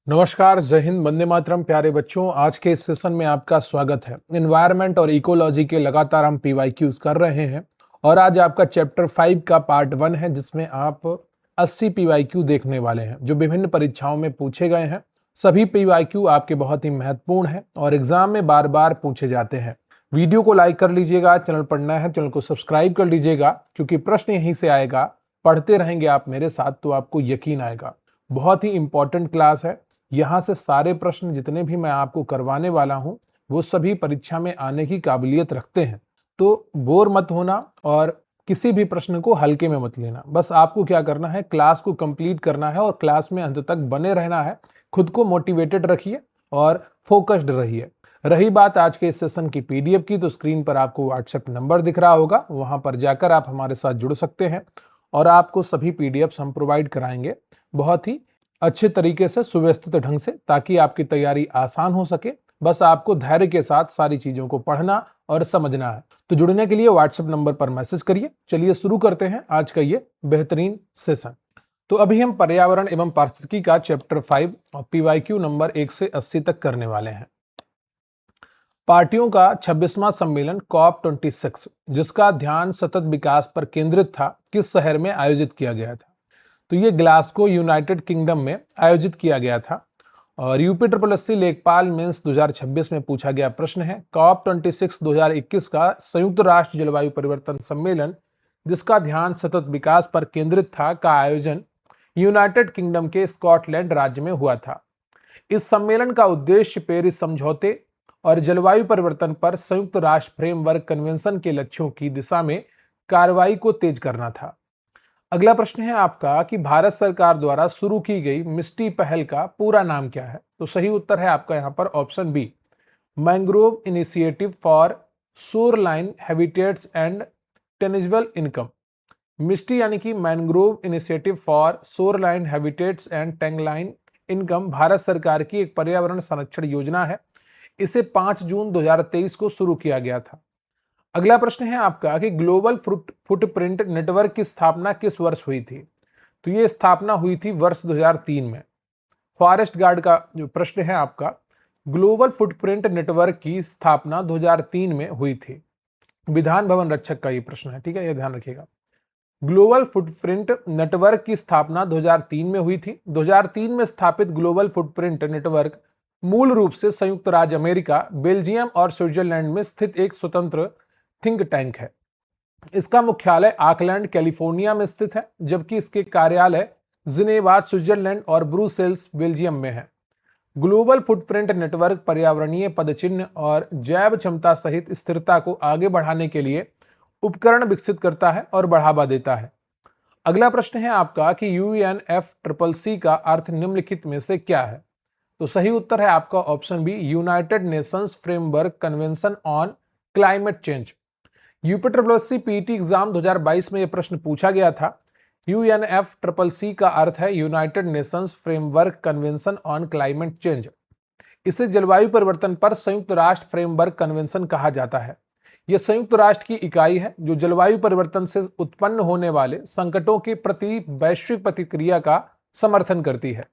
नमस्कार, जय हिंद, वंदे मातरम। प्यारे बच्चों, आज के इस सेशन में आपका स्वागत है। एनवायरनमेंट और इकोलॉजी के लगातार हम पीवाईक्यूज कर रहे हैं और आज आपका चैप्टर 5 का पार्ट 1 है, जिसमें आप 80 पीवाईक्यू देखने वाले हैं जो विभिन्न परीक्षाओं में पूछे गए हैं। सभी पीवाईक्यू आपके बहुत ही महत्वपूर्ण हैं और एग्जाम में बार बार पूछे जाते हैं। वीडियो को लाइक कर लीजिएगा, चैनल पर नया है चैनल को सब्सक्राइब कर लीजिएगा, क्योंकि प्रश्न यहीं से आएगा। पढ़ते रहेंगे आप मेरे साथ तो आपको यकीन आएगा। बहुत ही इंपॉर्टेंट क्लास है। यहाँ से सारे प्रश्न जितने भी मैं आपको करवाने वाला हूँ वो सभी परीक्षा में आने की काबिलियत रखते हैं। तो बोर मत होना और किसी भी प्रश्न को हल्के में मत लेना। बस आपको क्या करना है, क्लास को कंप्लीट करना है और क्लास में अंत तक बने रहना है। खुद को मोटिवेटेड रखिए और फोकस्ड रहिए। रही बात आज के इस सेशन की पीडीएफ की, तो स्क्रीन पर आपको व्हाट्सएप नंबर दिख रहा होगा, वहां पर जाकर आप हमारे साथ जुड़ सकते हैं और आपको सभी पीडीएफ हम प्रोवाइड कराएंगे बहुत ही अच्छे तरीके से, सुव्यवस्थित ढंग से, ताकि आपकी तैयारी आसान हो सके। बस आपको धैर्य के साथ सारी चीजों को पढ़ना और समझना है। तो जुड़ने के लिए व्हाट्सएप नंबर पर मैसेज करिए। चलिए शुरू करते हैं आज का ये बेहतरीन सेशन। तो अभी हम पर्यावरण एवं पारिस्थितिकी का चैप्टर 5 और पीवाईक्यू नंबर 1 से 80 तक करने वाले हैं। पार्टियों का 26वां सम्मेलन COP26, जिसका ध्यान सतत विकास पर केंद्रित था, किस शहर में आयोजित किया गया था? तो ये ग्लासगो, यूनाइटेड किंगडम में आयोजित किया गया था। और यूपी लेखपाल मेंस 2026 में पूछा गया प्रश्न है। COP26 2021 का संयुक्त राष्ट्र जलवायु परिवर्तन सम्मेलन, जिसका ध्यान सतत विकास पर केंद्रित था, का आयोजन यूनाइटेड किंगडम के स्कॉटलैंड राज्य में हुआ था। इस सम्मेलन का उद्देश्य पेरिस समझौते और जलवायु परिवर्तन पर संयुक्त राष्ट्र फ्रेमवर्क कन्वेंशन के लक्ष्यों की दिशा में कार्रवाई को तेज करना था। अगला प्रश्न है आपका कि भारत सरकार द्वारा शुरू की गई मिस्टी पहल का पूरा नाम क्या है? तो सही उत्तर है आपका यहाँ पर option B, mangrove initiative for shoreline habitats and tangible income. MISHTI यानी कि mangrove initiative for shoreline habitats and टेंगलाइन इनकम भारत सरकार की एक पर्यावरण संरक्षण योजना है। इसे 5 जून 2023 को शुरू किया गया था। अगला प्रश्न है आपका कि ग्लोबल फुटप्रिंट नेटवर्क की स्थापना किस वर्ष हुई थी? तो ये स्थापना हुई थी वर्ष 2003 में। फॉरेस्ट गार्ड का जो प्रश्न है आपका, ग्लोबल फुटप्रिंट नेटवर्क की स्थापना 2003 में हुई थी। विधान भवन रक्षक का ये प्रश्न है, ठीक है, ये ध्यान रखिएगा। ग्लोबल फुटप्रिंट नेटवर्क की स्थापना 2003 में हुई थी। 2003 में स्थापित ग्लोबल फुटप्रिंट नेटवर्क मूल रूप से संयुक्त राज्य अमेरिका, बेल्जियम और स्विट्जरलैंड में स्थित एक स्वतंत्र थिंक टैंक है। इसका मुख्यालय ऑकलैंड, कैलिफोर्निया में स्थित है, जबकि इसके कार्यालय जिनेवा, स्विट्जरलैंड और ब्रुसेल्स, बेल्जियम में है। ग्लोबल फुटप्रिंट नेटवर्क पर्यावरणीय पदचिह्न और जैव क्षमता सहित स्थिरता को आगे बढ़ाने के लिए उपकरण विकसित करता है और बढ़ावा देता है। अगला प्रश्न है आपका कि UNFCCC का अर्थ निम्नलिखित में से क्या है? तो सही उत्तर है आपका option B, United Nations framework convention on climate change. यूपीट्रिपलसी पीटी एग्जाम 2022 में यह प्रश्न पूछा गया था। UNFCCC का अर्थ है United Nations framework convention on climate change. इसे जलवायु परिवर्तन पर संयुक्त राष्ट्र फ्रेमवर्क कन्वेंशन कहा जाता है। यह संयुक्त राष्ट्र की इकाई है जो जलवायु परिवर्तन से उत्पन्न होने वाले संकटों के प्रति वैश्विक प्रतिक्रिया का समर्थन करती है।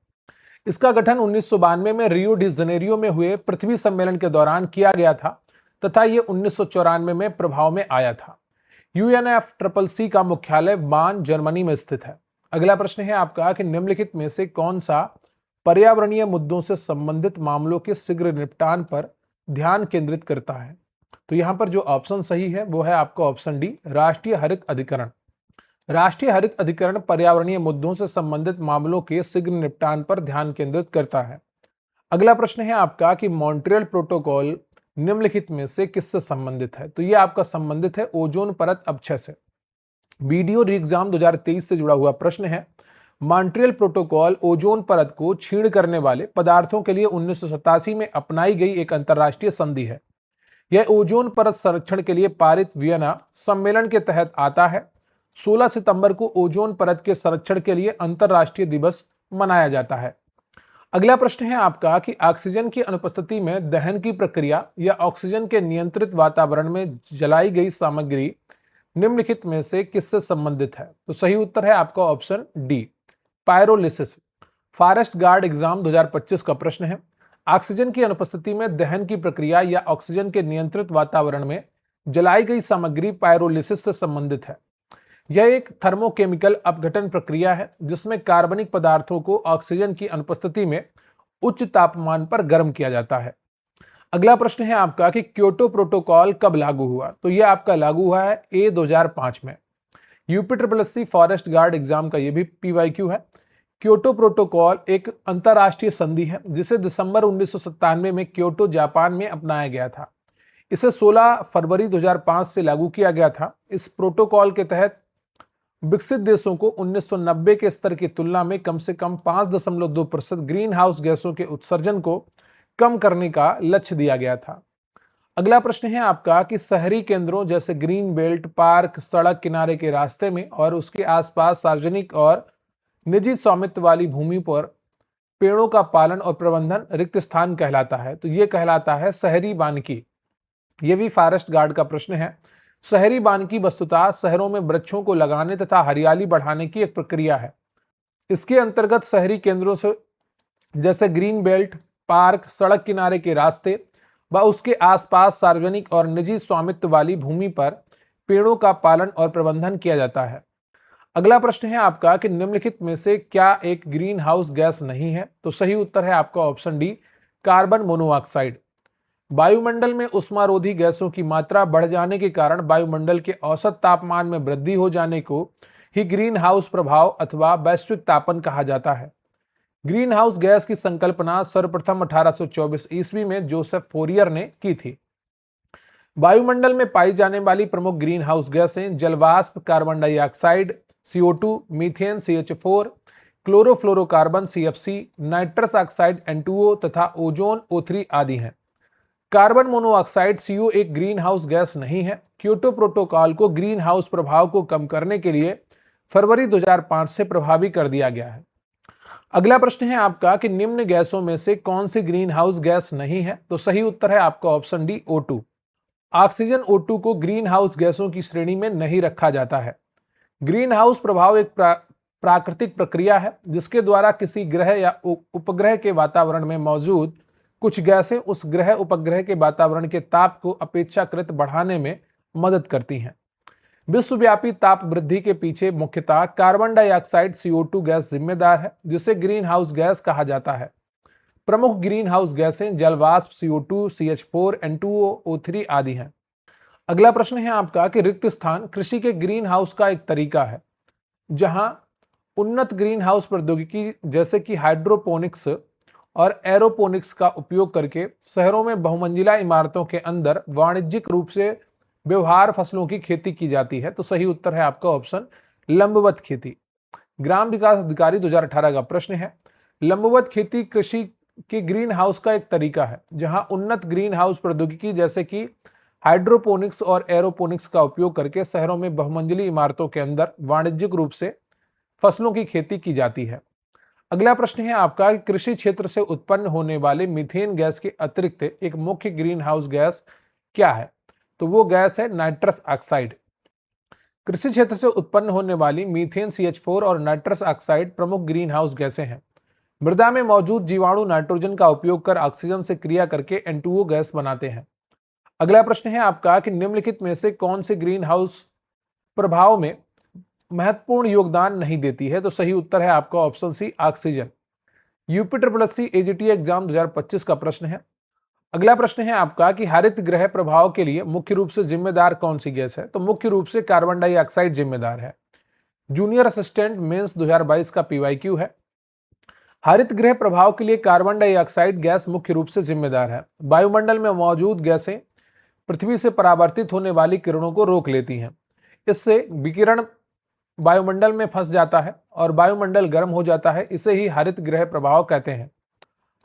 इसका गठन 1992 में रियो डी जनेरियो में हुए पृथ्वी सम्मेलन के दौरान किया गया था तथा यह 1994 में प्रभाव में आया था। UNFCCC का मुख्यालय बान, जर्मनी में स्थित है। अगला प्रश्न है आपका कि निम्नलिखित में से कौन सा पर्यावरणीय मुद्दों से संबंधित मामलों के शीघ्र निपटान पर ध्यान केंद्रित करता है? तो यहां पर जो ऑप्शन सही है वो है आपका ऑप्शन डी, राष्ट्रीय हरित अधिकरण। राष्ट्रीय हरित अधिकरण पर्यावरणीय मुद्दों से संबंधित मामलों के शीघ्र निपटान पर ध्यान केंद्रित करता है। अगला प्रश्न है आपका कि मॉन्ट्रियल प्रोटोकॉल निम्नलिखित में से किससे संबंधित है? तो यह आपका संबंधित है ओजोन परत अपक्षय से। वीडियो री एग्जाम 2023 से जुड़ा हुआ प्रश्न है। मॉन्ट्रियल प्रोटोकॉल ओजोन परत को क्षीण करने वाले पदार्थों के लिए 1987 में अपनाई गई एक अंतरराष्ट्रीय संधि है। यह ओजोन परत संरक्षण के लिए पारित वियना सम्मेलन के तहत आता है। 16 सितंबर को ओजोन परत के संरक्षण के लिए अंतरराष्ट्रीय दिवस मनाया जाता है। अगला प्रश्न है आपका कि ऑक्सीजन की अनुपस्थिति में दहन की प्रक्रिया या ऑक्सीजन के नियंत्रित वातावरण में जलाई गई सामग्री निम्नलिखित में से किससे संबंधित है? तो सही उत्तर है आपका option D, pyrolysis. Forest guard exam 2025 का प्रश्न है। ऑक्सीजन की अनुपस्थिति में दहन की प्रक्रिया या ऑक्सीजन के नियंत्रित वातावरण में जलाई गई सामग्री पायरोलिसिस से संबंधित है। यह एक थर्मोकेमिकल अपघटन प्रक्रिया है जिसमें कार्बनिक पदार्थों को ऑक्सीजन की अनुपस्थिति में उच्च तापमान पर गर्म किया जाता है। अगला प्रश्न है आपका कि क्योटो प्रोटोकॉल कब लागू हुआ? तो यह आपका लागू हुआ है 2005 में। यूपी फॉरेस्ट गार्ड एग्जाम का यह भी पीवाईक्यू है। क्योटो प्रोटोकॉल एक अंतर्राष्ट्रीय संधि है जिसे दिसंबर 1997 में क्योटो जापान में अपनाया गया था। इसे 16 फरवरी 2005 से लागू किया गया था। इस प्रोटोकॉल के तहत विकसित देशों को 1990 के स्तर की तुलना में कम से कम 5.2% ग्रीन हाउस गैसों के उत्सर्जन को कम करने का लक्ष्य दिया गया था। अगला प्रश्न है आपका कि शहरी केंद्रों जैसे ग्रीन बेल्ट, पार्क, सड़क किनारे के रास्ते में और उसके आसपास सार्वजनिक और निजी स्वामित्व वाली भूमि पर पेड़ों का पालन और प्रबंधन रिक्त स्थान कहलाता है। तो ये कहलाता है शहरी वानिकी। ये भी फॉरेस्ट गार्ड का प्रश्न है। शहरी वानिकी वस्तुतः शहरों में वृक्षों को लगाने तथा हरियाली बढ़ाने की एक प्रक्रिया है। इसके अंतर्गत शहरी केंद्रों से जैसे ग्रीन बेल्ट, पार्क, सड़क किनारे के रास्ते व उसके आसपास सार्वजनिक और निजी स्वामित्व वाली भूमि पर पेड़ों का पालन और प्रबंधन किया जाता है। अगला प्रश्न है आपका कि निम्नलिखित में से क्या एक ग्रीन हाउस गैस नहीं है? तो सही उत्तर है आपका ऑप्शन डी, कार्बन मोनोऑक्साइड। वायुमंडल में उष्मारोधी गैसों की मात्रा बढ़ जाने के कारण वायुमंडल के औसत तापमान में वृद्धि हो जाने को ही ग्रीन हाउस प्रभाव अथवा वैश्विक तापन कहा जाता है। ग्रीन हाउस गैस की संकल्पना सर्वप्रथम 1824 ईस्वी में जोसेफ फोरियर ने की थी। वायुमंडल में पाई जाने वाली प्रमुख ग्रीन हाउस गैसें जलवाष्प, carbon dioxide CO2, methane CH4, chlorofluorocarbon CFC, nitrous oxide N2O तथा ओजोन O3 आदि हैं। कार्बन मोनोऑक्साइड CO एक ग्रीन हाउस गैस नहीं है। क्योटो प्रोटोकॉल को ग्रीन हाउस प्रभाव को कम करने के लिए फरवरी 2005 से प्रभावी कर दिया गया है। अगला प्रश्न है आपका कि निम्न गैसों में से कौन सी ग्रीन हाउस गैस नहीं है? तो सही उत्तर है आपका option D, O2। Oxygen O2 को ग्रीन हाउस गैसों की श्रेणी में नहीं रखा जाता है। ग्रीन हाउस प्रभाव एक प्राकृतिक प्रक्रिया है जिसके द्वारा किसी ग्रह या उपग्रह के वातावरण में मौजूद कुछ गैसें उस ग्रह उपग्रह के वातावरण के ताप को अपेक्षाकृत बढ़ाने में मदद करती हैं। विश्वव्यापी ताप वृद्धि के पीछे मुख्यतः कार्बन डाइऑक्साइड CO2 गैस जिम्मेदार है जिसे ग्रीन हाउस गैस कहा जाता है। प्रमुख ग्रीन हाउस गैसें जलवाष्प CO2, CH4, N2O, O3 आदि हैं। अगला प्रश्न है आपका कि रिक्त स्थान कृषि के ग्रीन हाउस का एक तरीका है जहां उन्नत ग्रीन हाउस प्रौद्योगिकी जैसे कि हाइड्रोपोनिक्स और एरोपोनिक्स का उपयोग करके शहरों में बहुमंजिला इमारतों के अंदर वाणिज्यिक रूप से व्यवहार फसलों की खेती की जाती है। तो सही उत्तर है आपका ऑप्शन लंबवत खेती। ग्राम विकास अधिकारी 2018 का प्रश्न है। लंबवत खेती कृषि के ग्रीन हाउस का एक तरीका है जहां उन्नत ग्रीन हाउस प्रौद्योगिकी जैसे कि हाइड्रोपोनिक्स और एरोपोनिक्स का उपयोग करके शहरों में बहुमंजिली इमारतों के अंदर वाणिज्यिक रूप से फसलों की खेती की जाती है। अगला प्रश्न है आपका कि कृषि क्षेत्र से उत्पन्न होने वाले मीथेन गैस के अतिरिक्त एक मुख्य ग्रीन हाउस गैस क्या है? तो वो गैस है नाइट्रस ऑक्साइड। कृषि क्षेत्र से उत्पन्न होने वाली मीथेन CH4 और नाइट्रस ऑक्साइड प्रमुख ग्रीन हाउस गैसें हैं। मृदा में मौजूद जीवाणु नाइट्रोजन का उपयोग कर ऑक्सीजन से क्रिया करके N2O गैस बनाते हैं। अगला प्रश्न है आपका कि निम्नलिखित में से कौन से ग्रीन हाउस प्रभाव में महत्वपूर्ण योगदान नहीं देती है? तो सही उत्तर है आपका option C, oxygen. UP AGT exam 2025 का प्रश्न है। अगला प्रश्न है आपका कि हरित गृह प्रभाव के लिए मुख्य रूप से जिम्मेदार कौन सी गैस है? तो मुख्य रूप से कार्बन डाइऑक्साइड जिम्मेदार है। जूनियर असिस्टेंट मेंस 2022 का PYQ है। हरित गृह प्रभाव के लिए कार्बन डाइऑक्साइड गैस मुख्य रूप से जिम्मेदार है। वायुमंडल में मौजूद गैसें पृथ्वी से परावर्तित होने वाली किरणों को रोक लेती हैं। इससे विकिरण वायुमंडल में फंस जाता है और वायुमंडल गर्म हो जाता है। इसे ही हरित गृह प्रभाव कहते हैं।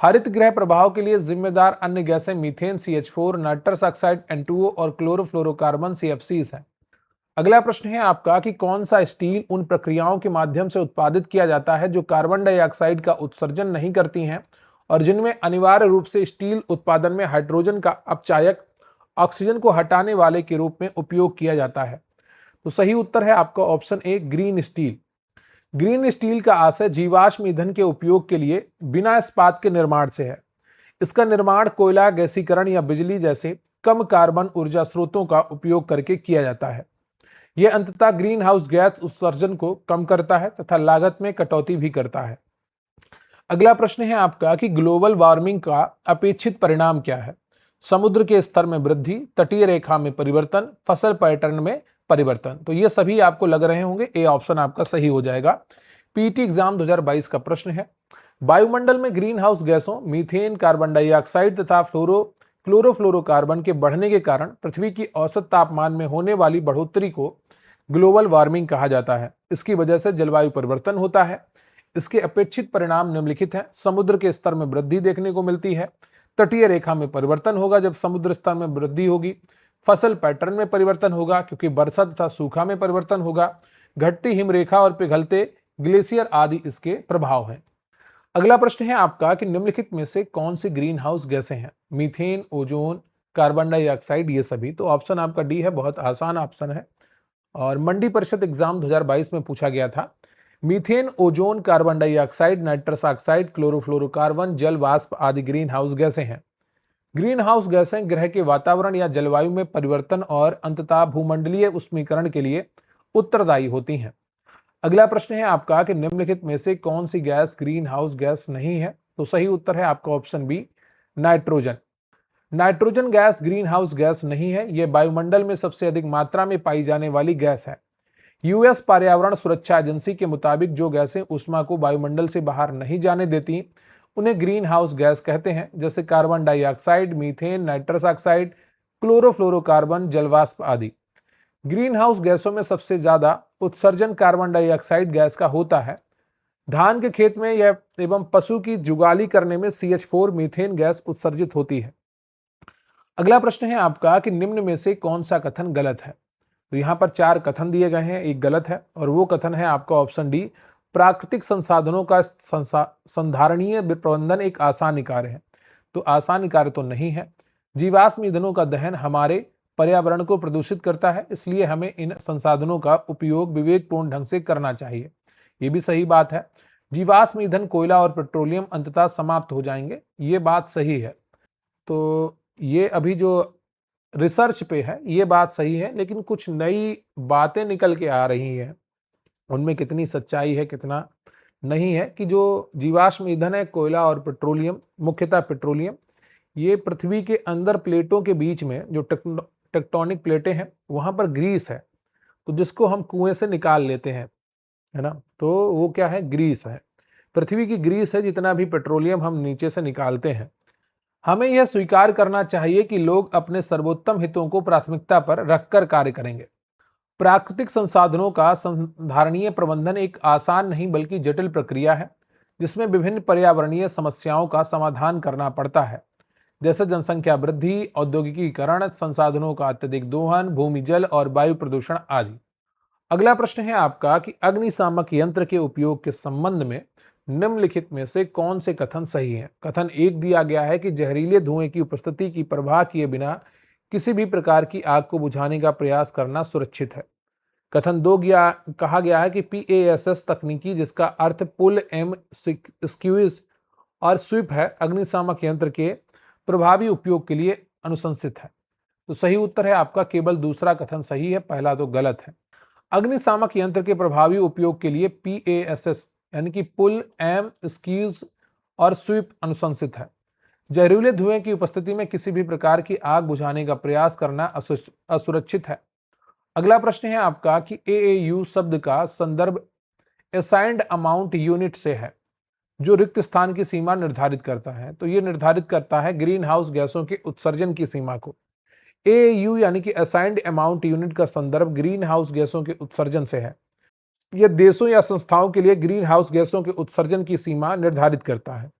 हरित गृह प्रभाव के लिए जिम्मेदार अन्य गैसें methane CH4, nitrous oxide N2O और क्लोरोफ्लोरोकार्बन CFCs हैं। अगला प्रश्न है आपका कि कौन सा स्टील उन प्रक्रियाओं के माध्यम से उत्पादित किया जाता है जो कार्बन डाइऑक्साइड का उत्सर्जन नहीं करती हैं और जिनमें अनिवार्य रूप से स्टील उत्पादन में हाइड्रोजन का अपचायक ऑक्सीजन को हटाने वाले के रूप में उपयोग किया जाता है? तो सही उत्तर है आपका option A, green steel. Green steel का आशय जीवाश्म ईंधन के उपयोग के लिए बिना इस्पात के निर्माण से है। इसका निर्माण कोयला गैसीकरण या बिजली जैसे कम कार्बन ऊर्जा स्रोतों का उपयोग करके किया जाता है। यह अंततः ग्रीन हाउस गैस उत्सर्जन को कम करता है तथा लागत में कटौती भी करता है। अगला प्रश्न है आपका कि ग्लोबल वार्मिंग का अपेक्षित परिणाम क्या है? समुद्र के स्तर में वृद्धि, तटीय रेखा में परिवर्तन, फसल पैटर्न में परिवर्तन। तो ये सभी आपको लग रहे होंगे, ए ऑप्शन आपका सही हो जाएगा। पीटी एग्जाम 2022 का प्रश्न है, वायुमंडल में ग्रीन हाउस गैसों मीथेन, कार्बन डाइऑक्साइड तथा क्लोरोफ्लोरोकार्बन के बढ़ने के कारण पृथ्वी की औसत तापमान में होने वाली बढ़ोतरी को ग्लोबल वार्मिंग कहा जाता है। इसकी वजह से जलवायु परिवर्तन होता है। इसके अपेक्षित परिणाम निम्नलिखित हैं। समुद्र के स्तर में वृद्धि देखने को मिलती है, तटीय रेखा में परिवर्तन होगा जब समुद्र स्तर में वृद्धि होगी, फसल पैटर्न में परिवर्तन होगा क्योंकि वर्षा तथा सूखा में परिवर्तन होगा, घटती हिमरेखा और पिघलते ग्लेशियर आदि इसके प्रभाव हैं। अगला प्रश्न है आपका कि निम्नलिखित में से कौन सी ग्रीन हाउस गैसें हैं? मीथेन, ओजोन, कार्बन डाइऑक्साइड, ये सभी। तो ऑप्शन आपका डी है, बहुत आसान ऑप्शन है और मंडी परिषद एग्जाम 2022 में पूछा गया था। Methane, ozone, carbon dioxide, nitrous oxide, chlorofluorocarbon, जल वाष्प आदि ग्रीन हाउस गैसें हैं। ग्रीन हाउस गैसें ग्रह के वातावरण या जलवायु में परिवर्तन और अंततः भूमंडलीय उष्मीकरण के लिए उत्तरदायी होती हैं। अगला प्रश्न है आपका कि निम्नलिखित में से कौन सी गैस ग्रीन हाउस गैस नहीं है? तो सही उत्तर है आपका option B, nitrogen. Nitrogen gas greenhouse gas नहीं है। यह वायुमंडल में सबसे अधिक मात्रा में पाई जाने वाली गैस है। यूएस पर्यावरण सुरक्षा एजेंसी के मुताबिक जो गैसें ऊष्मा को वायुमंडल से बाहर नहीं जाने देती उन्हें ग्रीन हाउस गैस कहते हैं, जैसे carbon dioxide, methane, nitrous oxide, chlorofluorocarbon, जलवाष्प आदि। ग्रीन हाउस गैसों में सबसे ज्यादा उत्सर्जन कार्बन डाइऑक्साइड गैस का होता है। धान के खेत में यह एवं पशु की जुगाली करने में CH4 मीथेन गैस उत्सर्जित होती है। अगला प्रश्न है आपका कि निम्न में से कौन सा कथन गलत है? तो यहाँ पर 4 कथन दिए गए हैं, एक गलत है और वो कथन है आपका ऑप्शन डी, प्राकृतिक संसाधनों का संधारणीय प्रबंधन एक आसान कार्य है। तो आसान कार्य तो नहीं है। जीवाश्म ईंधनों का दहन हमारे पर्यावरण को प्रदूषित करता है, इसलिए हमें इन संसाधनों का उपयोग विवेकपूर्ण ढंग से करना चाहिए। ये भी सही बात है। जीवाश्म ईंधन, कोयला और पेट्रोलियम अंततः समाप्त हो जाएंगे, ये बात सही है। तो ये अभी जो रिसर्च पे है ये बात सही है, लेकिन कुछ नई बातें निकल के आ रही हैं, उनमें कितनी सच्चाई है कितना नहीं है, कि जो जीवाश्म ईंधन है, कोयला और पेट्रोलियम, मुख्यतः पेट्रोलियम, ये पृथ्वी के अंदर प्लेटों के बीच में जो टेक्टोनिक प्लेटें हैं वहां पर ग्रीस है, तो जिसको हम कुएं से निकाल लेते हैं, है ना, तो वो क्या है, ग्रीस है। पृथ्वी की ग्रीस है जितना भी पेट्रोलियम हम नीचे से निकालते हैं। हमें यह स्वीकार करना चाहिए कि लोग अपने सर्वोत्तम हितों को प्राथमिकता पर रखकर कार्य करेंगे। प्राकृतिक संसाधनों का संधारणीय प्रबंधन एक आसान नहीं बल्कि जटिल प्रक्रिया है, जिसमें विभिन्न पर्यावरणीय समस्याओं का समाधान करना पड़ता है, जैसे जनसंख्या वृद्धि, औद्योगिकीकरण, संसाधनों का अत्यधिक दोहन, भूमि जल और वायु प्रदूषण आदि। अगला प्रश्न है आपका कि अग्निशामक यंत्र के उपयोग के संबंध में निम्नलिखित में से कौन से कथन सही हैं? कथन 1 दिया गया है कि जहरीले धुएं की उपस्थिति की परवाह किए बिना किसी भी प्रकार की आग को बुझाने का प्रयास करना सुरक्षित है। कथन 2 कहा गया है कि PASS तकनीकी, जिसका अर्थ पुल, एम, स्क्यूज और स्वीप है, अग्निशामक यंत्र के प्रभावी उपयोग के लिए अनुशंसित है। तो सही उत्तर है आपका केवल दूसरा कथन सही है, पहला तो गलत है। अग्निशामक यंत्र के प्रभावी उपयोग के लिए PASS यानी कि पुल, एम, स्क्यूज और स्वीप अनुशंसित है। जहरीले धुएं की उपस्थिति में किसी भी प्रकार की आग बुझाने का प्रयास करना असुरक्षित है। अगला प्रश्न है आपका कि AAU शब्द का संदर्भ असाइंड अमाउंट यूनिट से है, जो रिक्त स्थान की सीमा निर्धारित करता है। तो ये निर्धारित करता है ग्रीन हाउस गैसों के उत्सर्जन की सीमा को। AAU यानी कि असाइंड अमाउंट यूनिट का संदर्भ ग्रीन हाउस गैसों के उत्सर्जन से है। यह देशों या संस्थाओं के लिए ग्रीन हाउस गैसों के उत्सर्जन की सीमा निर्धारित करता है।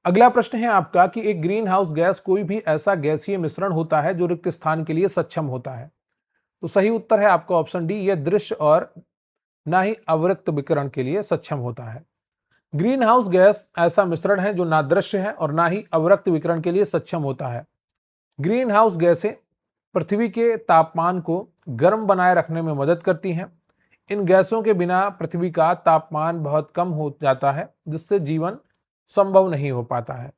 अगला प्रश्न है आपका कि एक ग्रीन हाउस गैस कोई भी ऐसा गैसीय मिश्रण होता है जो रिक्त स्थान के लिए सक्षम होता है। तो सही उत्तर है आपका ऑप्शन डी, यह दृश्य और ना ही अवरक्त विकिरण के लिए सक्षम होता है। ग्रीन हाउस गैस ऐसा मिश्रण है जो ना दृश्य है और ना ही अवरक्त विकिरण के लिए सक्षम होता है। ग्रीन हाउस गैसें पृथ्वी के तापमान को गर्म बनाए रखने में मदद करती हैं। इन गैसों के बिना पृथ्वी का तापमान बहुत कम हो जाता है, जिससे जीवन संभव नहीं हो पाता है।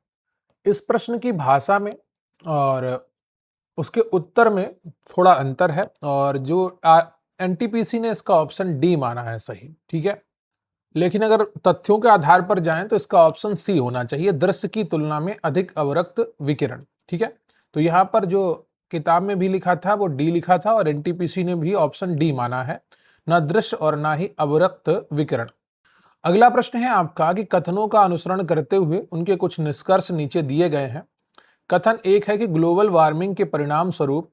इस प्रश्न की भाषा में और उसके उत्तर में थोड़ा अंतर है, और जो एनटीपीसी ने इसका ऑप्शन डी माना है सही, ठीक है। लेकिन अगर तथ्यों के आधार पर जाएं तो इसका ऑप्शन सी होना चाहिए, दृश्य की तुलना में अधिक अवरक्त विकिरण, ठीक है। तो यहाँ पर जो किताब में भी लिखा था वो डी लिखा था, और एनटीपीसी ने भी ऑप्शन डी माना है, ना दृश्य और ना ही अवरक्त विकिरण। अगला प्रश्न है आपका कि कथनों का अनुसरण करते हुए उनके कुछ निष्कर्ष नीचे दिए गए हैं। कथन एक है कि ग्लोबल वार्मिंग के परिणाम स्वरूप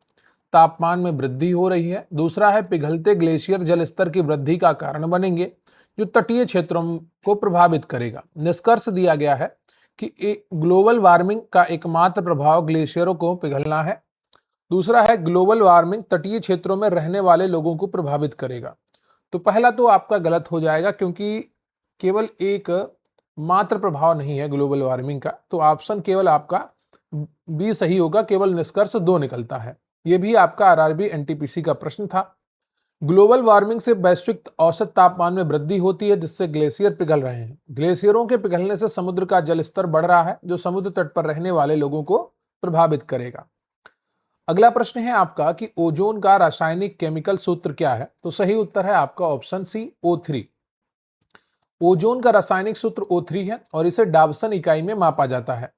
तापमान में वृद्धि हो रही है। दूसरा है पिघलते ग्लेशियर जल स्तर की वृद्धि का कारण बनेंगे, जो तटीय क्षेत्रों को प्रभावित करेगा। निष्कर्ष दिया गया है कि ग्लोबल वार्मिंग का एकमात्र प्रभाव ग्लेशियरों को पिघलना है। दूसरा है ग्लोबल वार्मिंग तटीय क्षेत्रों में रहने वाले लोगों को प्रभावित करेगा। तो पहला तो आपका गलत हो जाएगा, क्योंकि केवल एक मात्र प्रभाव नहीं है ग्लोबल वार्मिंग का, तो ऑप्शन केवल आपका बी सही होगा, केवल निष्कर्ष दो निकलता है। यह भी आपका आरआरबी एनटीपीसी का प्रश्न था। ग्लोबल वार्मिंग से वैश्विक औसत तापमान में वृद्धि होती है, जिससे ग्लेशियर पिघल रहे हैं। ग्लेशियरों के पिघलने से समुद्र का जल स्तर बढ़ रहा है, जो समुद्र तट पर रहने वाले लोगों को प्रभावित करेगा। अगला प्रश्न है आपका कि ओजोन का रासायनिक केमिकल सूत्र क्या है। तो सही उत्तर है आपका ऑप्शन सी O3। ओजोन का रासायनिक सूत्र O3 है और इसे डाल्टन इकाई में मापा जाता है।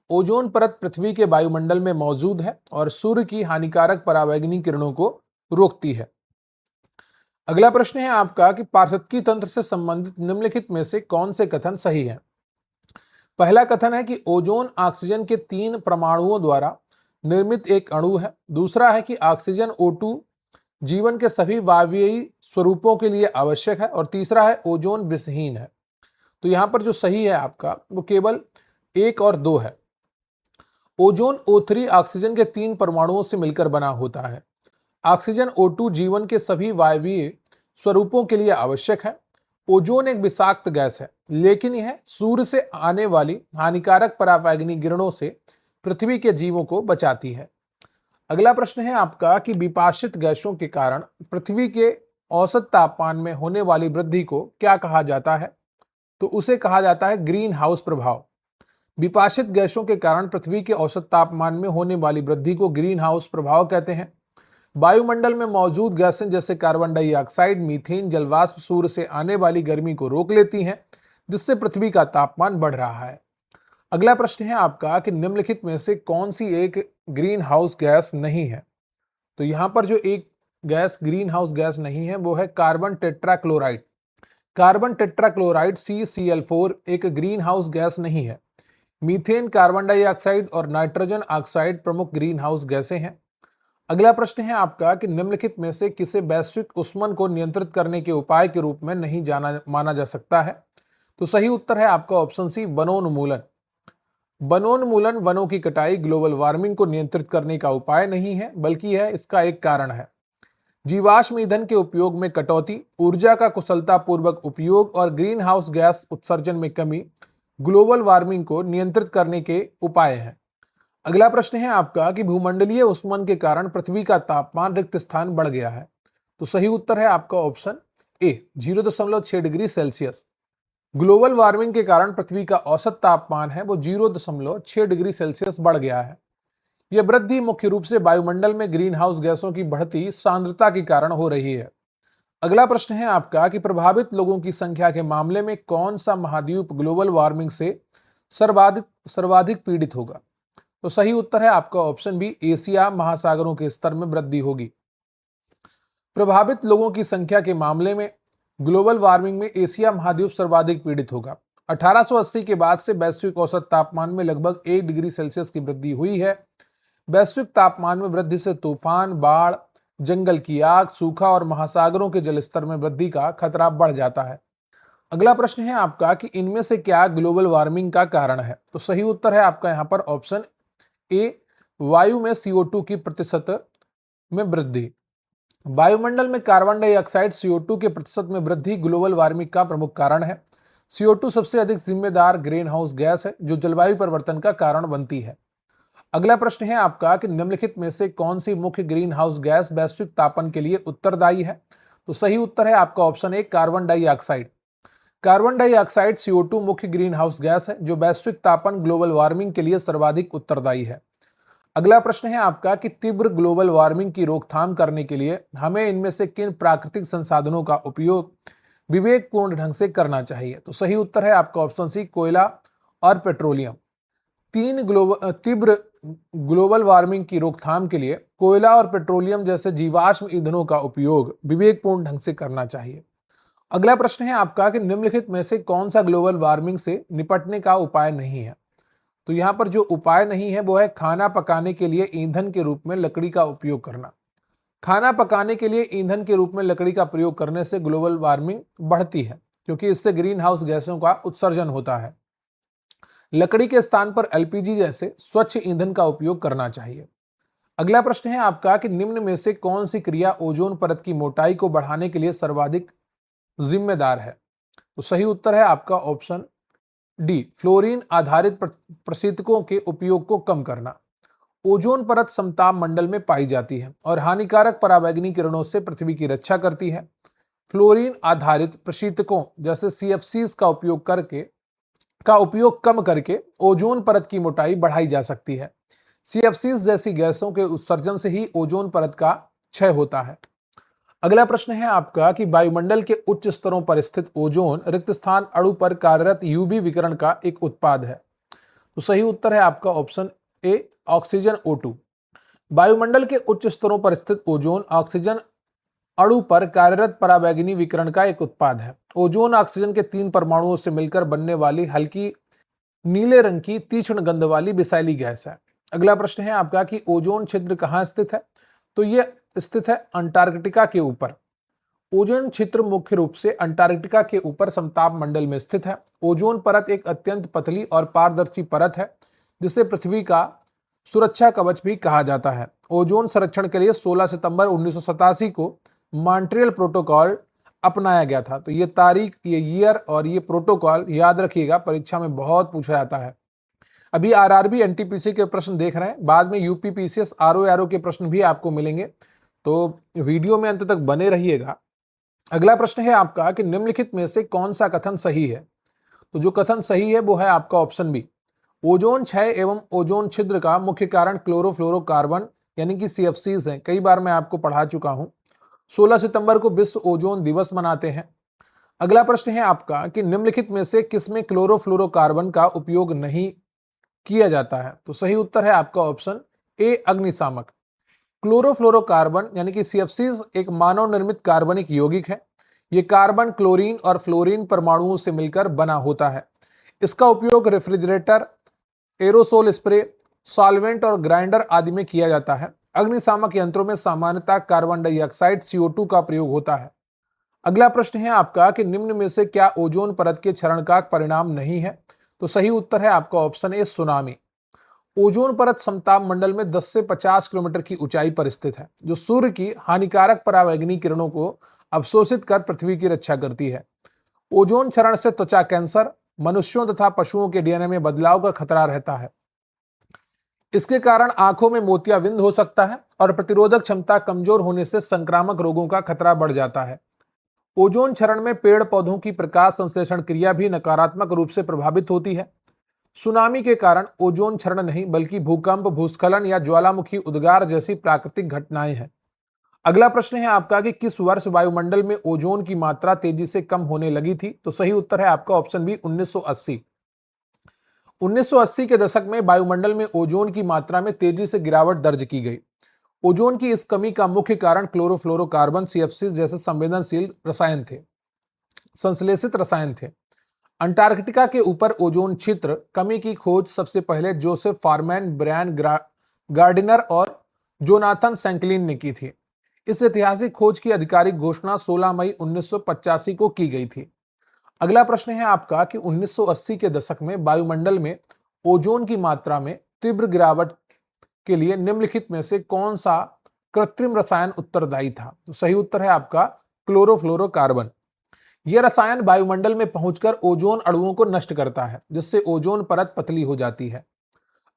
ओजोन परत पृथ्वी के वायुमंडल में मौजूद है और सूर्य की हानिकारक परावैंगनी किरणों को रोकती है। अगला प्रश्न है आपका कि पारिस्थितिकी तंत्र से संबंधित निम्नलिखित में से कौन से कथन सही है। पहला कथन है कि ओजोन ऑक्सीजन के 3 परमाणुओं द्वारा निर्मित एक अणु है। दूसरा है कि ऑक्सीजन O2 जीवन के सभी वायवीय स्वरूपों के लिए आवश्यक है। और तीसरा है ओजोन विषहीन है। तो यहां पर जो सही है आपका वो केवल 1 और 2 है। ओजोन O3 ऑक्सीजन के 3 परमाणुओं से मिलकर बना होता है। ऑक्सीजन O2 जीवन के सभी वायवीय स्वरूपों के लिए आवश्यक है। ओजोन एक विषाक्त गैस है, लेकिन यह सूर्य से आने वाली हानिकारक परावैंगनी किरणों से पृथ्वी के जीवों को बचाती है। अगला प्रश्न है आपका कि विपाशित गैसों के कारण पृथ्वी के औसत तापमान में होने वाली वृद्धि को क्या कहा जाता है। तो उसे कहा जाता है ग्रीन हाउस प्रभाव। विपाशित गैसों के कारण पृथ्वी के औसत तापमान में होने वाली वृद्धि को ग्रीन हाउस प्रभाव कहते हैं। वायुमंडल में मौजूद गैसें जैसे कार्बन डाइऑक्साइड, मीथेन, जलवाष्प सूर्य से आने वाली गर्मी को रोक लेती हैं, जिससे पृथ्वी का तापमान बढ़ रहा है। अगला प्रश्न है आपका कि निम्नलिखित में से कौन सी एक ग्रीन हाउस गैस नहीं है। तो यहां पर जो एक गैस ग्रीन हाउस गैस नहीं है वो है carbon tetrachloride. Carbon tetrachloride CCl4 एक ग्रीन हाउस गैस नहीं है। मीथेन, कार्बन डाइऑक्साइड और नाइट्रोजन ऑक्साइड प्रमुख ग्रीन हाउस गैसें हैं। अगला प्रश्न है आपका कि निम्नलिखित में से किसे वैश्विक ऊष्मन को नियंत्रित करने के उपाय के रूप में नहीं माना जा सकता है। तो सही उत्तर है आपका ऑप्शन सी, वनोन्मूलन। वनोन्मूलन, वनों की कटाई ग्लोबल वार्मिंग को नियंत्रित करने का उपाय नहीं है, बल्कि यह इसका एक कारण है। जीवाश्म ईंधन के उपयोग में कटौती, ऊर्जा का कुशलतापूर्वक उपयोग और ग्रीन हाउस गैस उत्सर्जन में कमी ग्लोबल वार्मिंग को नियंत्रित करने के उपाय हैं। अगला प्रश्न है आपका कि भूमंडलीय ऊष्मन के कारण पृथ्वी का तापमान रिक्त स्थान बढ़ गया है। तो सही उत्तर है आपका option A, 0.6 degree Celsius. Global warming के कारण पृथ्वी का औसत तापमान है वो 0.6 डिग्री सेल्सियस बढ़ गया है। यह वृद्धि मुख्य रूप से वायुमंडल में ग्रीन हाउस गैसों की बढ़ती सांद्रता के कारण हो रही है। अगला प्रश्न है आपका कि प्रभावित लोगों की संख्या के मामले में कौन सा महाद्वीप ग्लोबल वार्मिंग से सर्वाधिक पीड़ित होगा। तो सही उत्तर है आपका ऑप्शन बी, एशिया महासागरों के स्तर में वृद्धि होगी। प्रभावित लोगों की संख्या के मामले में ग्लोबल वार्मिंग में एशिया महाद्वीप सर्वाधिक पीड़ित होगा। 1880 के बाद से वैश्विक औसत तापमान में लगभग 1 डिग्री सेल्सियस की वृद्धि हुई है। वैश्विक तापमान में वृद्धि से तूफान, बाढ़, जंगल की आग, सूखा और महासागरों के जलस्तर में वृद्धि का खतरा बढ़ जाता है। अगला प्रश्न है आपका कि इनमें से क्या ग्लोबल वार्मिंग का कारण है। तो सही उत्तर है आपका यहाँ पर ऑप्शन ए, वायु में CO2 की प्रतिशत में वृद्धि। वायुमंडल में कार्बन डाइऑक्साइड CO2 के प्रतिशत में वृद्धि ग्लोबल वार्मिंग का प्रमुख कारण है। CO2 सबसे अधिक जिम्मेदार ग्रीन हाउस गैस है जो जलवायु परिवर्तन का कारण बनती है। अगला प्रश्न है आपका कि निम्नलिखित में से कौन सी मुख्य ग्रीन हाउस गैस वैश्विक तापन के लिए उत्तरदायी है। तो सही उत्तर है आपका option A carbon dioxide. Carbon dioxide CO2 मुख्य ग्रीन हाउस गैस है जो वैश्विक तापन ग्लोबल वार्मिंग के लिए सर्वाधिक उत्तरदायी है। अगला प्रश्न है आपका कि तीव्र ग्लोबल वार्मिंग की रोकथाम करने के लिए हमें इनमें से किन प्राकृतिक संसाधनों का उपयोग विवेकपूर्ण ढंग से करना चाहिए। तो सही उत्तर है आपका ऑप्शन सी कोयला और पेट्रोलियम। तीव्र ग्लोबल वार्मिंग की रोकथाम के लिए कोयला और पेट्रोलियम जैसे जीवाश्म ईंधनों का उपयोग विवेकपूर्ण ढंग से करना चाहिए। अगला प्रश्न है आपका कि निम्नलिखित में से कौन सा ग्लोबल वार्मिंग से निपटने का उपाय नहीं है। तो यहाँ पर जो उपाय नहीं है वो है खाना पकाने के लिए ईंधन के रूप में लकड़ी का उपयोग करना। खाना पकाने के लिए ईंधन के रूप में लकड़ी का प्रयोग करने से ग्लोबल वार्मिंग बढ़ती है क्योंकि इससे ग्रीन हाउस गैसों का उत्सर्जन होता है। लकड़ी के स्थान पर LPG जैसे स्वच्छ ईंधन का उपयोग करना चाहिए। अगला प्रश्न है आपका कि निम्न में से कौन सी क्रिया ओजोन परत की मोटाई को बढ़ाने के लिए सर्वाधिक जिम्मेदार है। तो सही उत्तर है आपका ऑप्शन डी फ्लोरीन आधारित प्रशीतकों के उपयोग को कम करना। ओजोन परत समताप मंडल में पाई जाती है और हानिकारक पराबैंगनी किरणों से पृथ्वी की रक्षा करती है। फ्लोरीन आधारित प्रशीतकों जैसे CFCs का उपयोग कम करके ओजोन परत की मोटाई बढ़ाई जा सकती है। CFCs जैसी गैसों के उत्सर्जन से ही ओजोन परत का क्षय होता है। अगला प्रश्न है आपका कि वायुमंडल के उच्च स्तरों पर स्थित ओजोन रिक्त स्थान अणु पर कार्यरत UV विकिरण का एक उत्पाद है। तो सही उत्तर है आपका ऑप्शन ए ऑक्सीजन O2। वायुमंडल के उच्च स्तरों पर स्थित ओजोन ऑक्सीजन अणु पर कार्यरत पराबैंगनी विकिरण का एक उत्पाद है। ओजोन ऑक्सीजन के 3 परमाणुओं से मिलकर बनने वाली हल्की नीले रंग की तीक्ष्ण गंध वाली विषैली गैस है। अगला प्रश्न है आपका कि ओजोन छिद्र कहाँ स्थित है। तो यह स्थित है अंटार्कटिका के ऊपर। ओजोन क्षेत्र मुख्य रूप से अंटार्कटिका के ऊपर समताप मंडल में स्थित है। ओजोन परत एक अत्यंत पतली और पारदर्शी परत है जिसे पृथ्वी का सुरक्षा कवच भी कहा जाता है। ओजोन संरक्षण के लिए 16 सितंबर 1987 को मॉन्ट्रियल प्रोटोकॉल अपनाया गया था। तो ये तारीख, ये ईयर और ये प्रोटोकॉल याद रखिएगा, परीक्षा में बहुत पूछा जाता है। अभी RRB NTPC के प्रश्न देख रहे हैं, बाद में UP PCS RO के प्रश्न भी आपको मिलेंगे, तो वीडियो में अंत तक बने रहिएगा। अगला प्रश्न है आपका कि निम्नलिखित में से कौन सा कथन सही है। तो जो कथन सही है वो है आपका ऑप्शन बी। ओजोन क्षय एवं ओजोन छिद्र का मुख्य कारण क्लोरोफ्लोरोकार्बन यानी कि CFCs हैं। कई बार मैं आपको पढ़ा चुका हूं। 16 सितंबर को विश्व ओजोन दिवस मनाते हैं। अगला प्रश्न है आपका कि निम्नलिखित में से किसमें क्लोरोफ्लोरोकार्बन का उपयोग नहीं किया जाता है। तो सही उत्तर है आपका ऑप्शन ए अग्निशामक। क्लोरोफ्लोरोकार्बन यानी कि CFCs एक मानव निर्मित कार्बनिक यौगिक है। यह कार्बन, क्लोरीन और फ्लोरीन परमाणुओं से मिलकर बना होता है। इसका उपयोग रेफ्रिजरेटर, एरोसोल स्प्रे, सॉल्वेंट और ग्राइंडर आदि में किया जाता है। अग्निशामक यंत्रों में सामान्यतः कार्बन डाइऑक्साइड CO2 का प्रयोग होता है। अगला प्रश्न है आपका कि निम्न में से क्या ओजोन परत के क्षरण का परिणाम नहीं है। तो सही उत्तर है आपका ऑप्शन ए सुनामी। ओजोन परत समताप मंडल में 10 से 50 किलोमीटर की ऊंचाई पर स्थित है जो सूर्य की हानिकारक पराबैंगनी किरणों को अवशोषित कर पृथ्वी की रक्षा करती है। ओजोन क्षरण से त्वचा कैंसर, मनुष्यों तथा पशुओं के DNA में बदलाव का खतरा रहता है। इसके कारण आंखों में मोतियाबिंद हो सकता है और प्रतिरोधक क्षमता कमजोर होने से संक्रामक रोगों का खतरा बढ़ जाता है। ओजोन क्षरण में पेड़ पौधों की प्रकाश संश्लेषण क्रिया भी नकारात्मक रूप से प्रभावित होती है। सुनामी के कारण ओजोन क्षरण नहीं बल्कि भूकंप, भूस्खलन या ज्वालामुखी उद्गार जैसी प्राकृतिक घटनाएं हैं। अगला प्रश्न है आपका कि किस वर्ष वायुमंडल में ओजोन की मात्रा तेजी से कम होने लगी थी। तो सही उत्तर है आपका ऑप्शन बी 1980। 1980 के दशक में वायुमंडल में ओजोन की मात्रा में तेजी से गिरावट दर्ज की गई। ओजोन की इस कमी का मुख्य कारण क्लोरोफ्लोरोकार्बन CFCs जैसे संवेदनशील रसायन थे, संश्लेषित रसायन थे। अंटार्कटिका के ऊपर ओजोन क्षेत्र कमी की खोज सबसे पहले जोसेफ फारमैन, ब्रायन गार्डिनर और जोनाथन सैंकलिन ने की थी। इस ऐतिहासिक खोज की आधिकारिक घोषणा 16 मई 1985 को की गई थी। अगला प्रश्न है आपका कि 1980 के दशक में वायुमंडल में ओजोन की मात्रा में तीव्र गिरावट के लिए निम्नलिखित में से कौन सा कृत्रिम रसायन उत्तरदायी था। तो सही उत्तर है आपका क्लोरोफ्लोरोकार्बन। यह रसायन वायुमंडल में पहुंचकर ओजोन अणुओं को नष्ट करता है जिससे ओजोन परत पतली हो जाती है।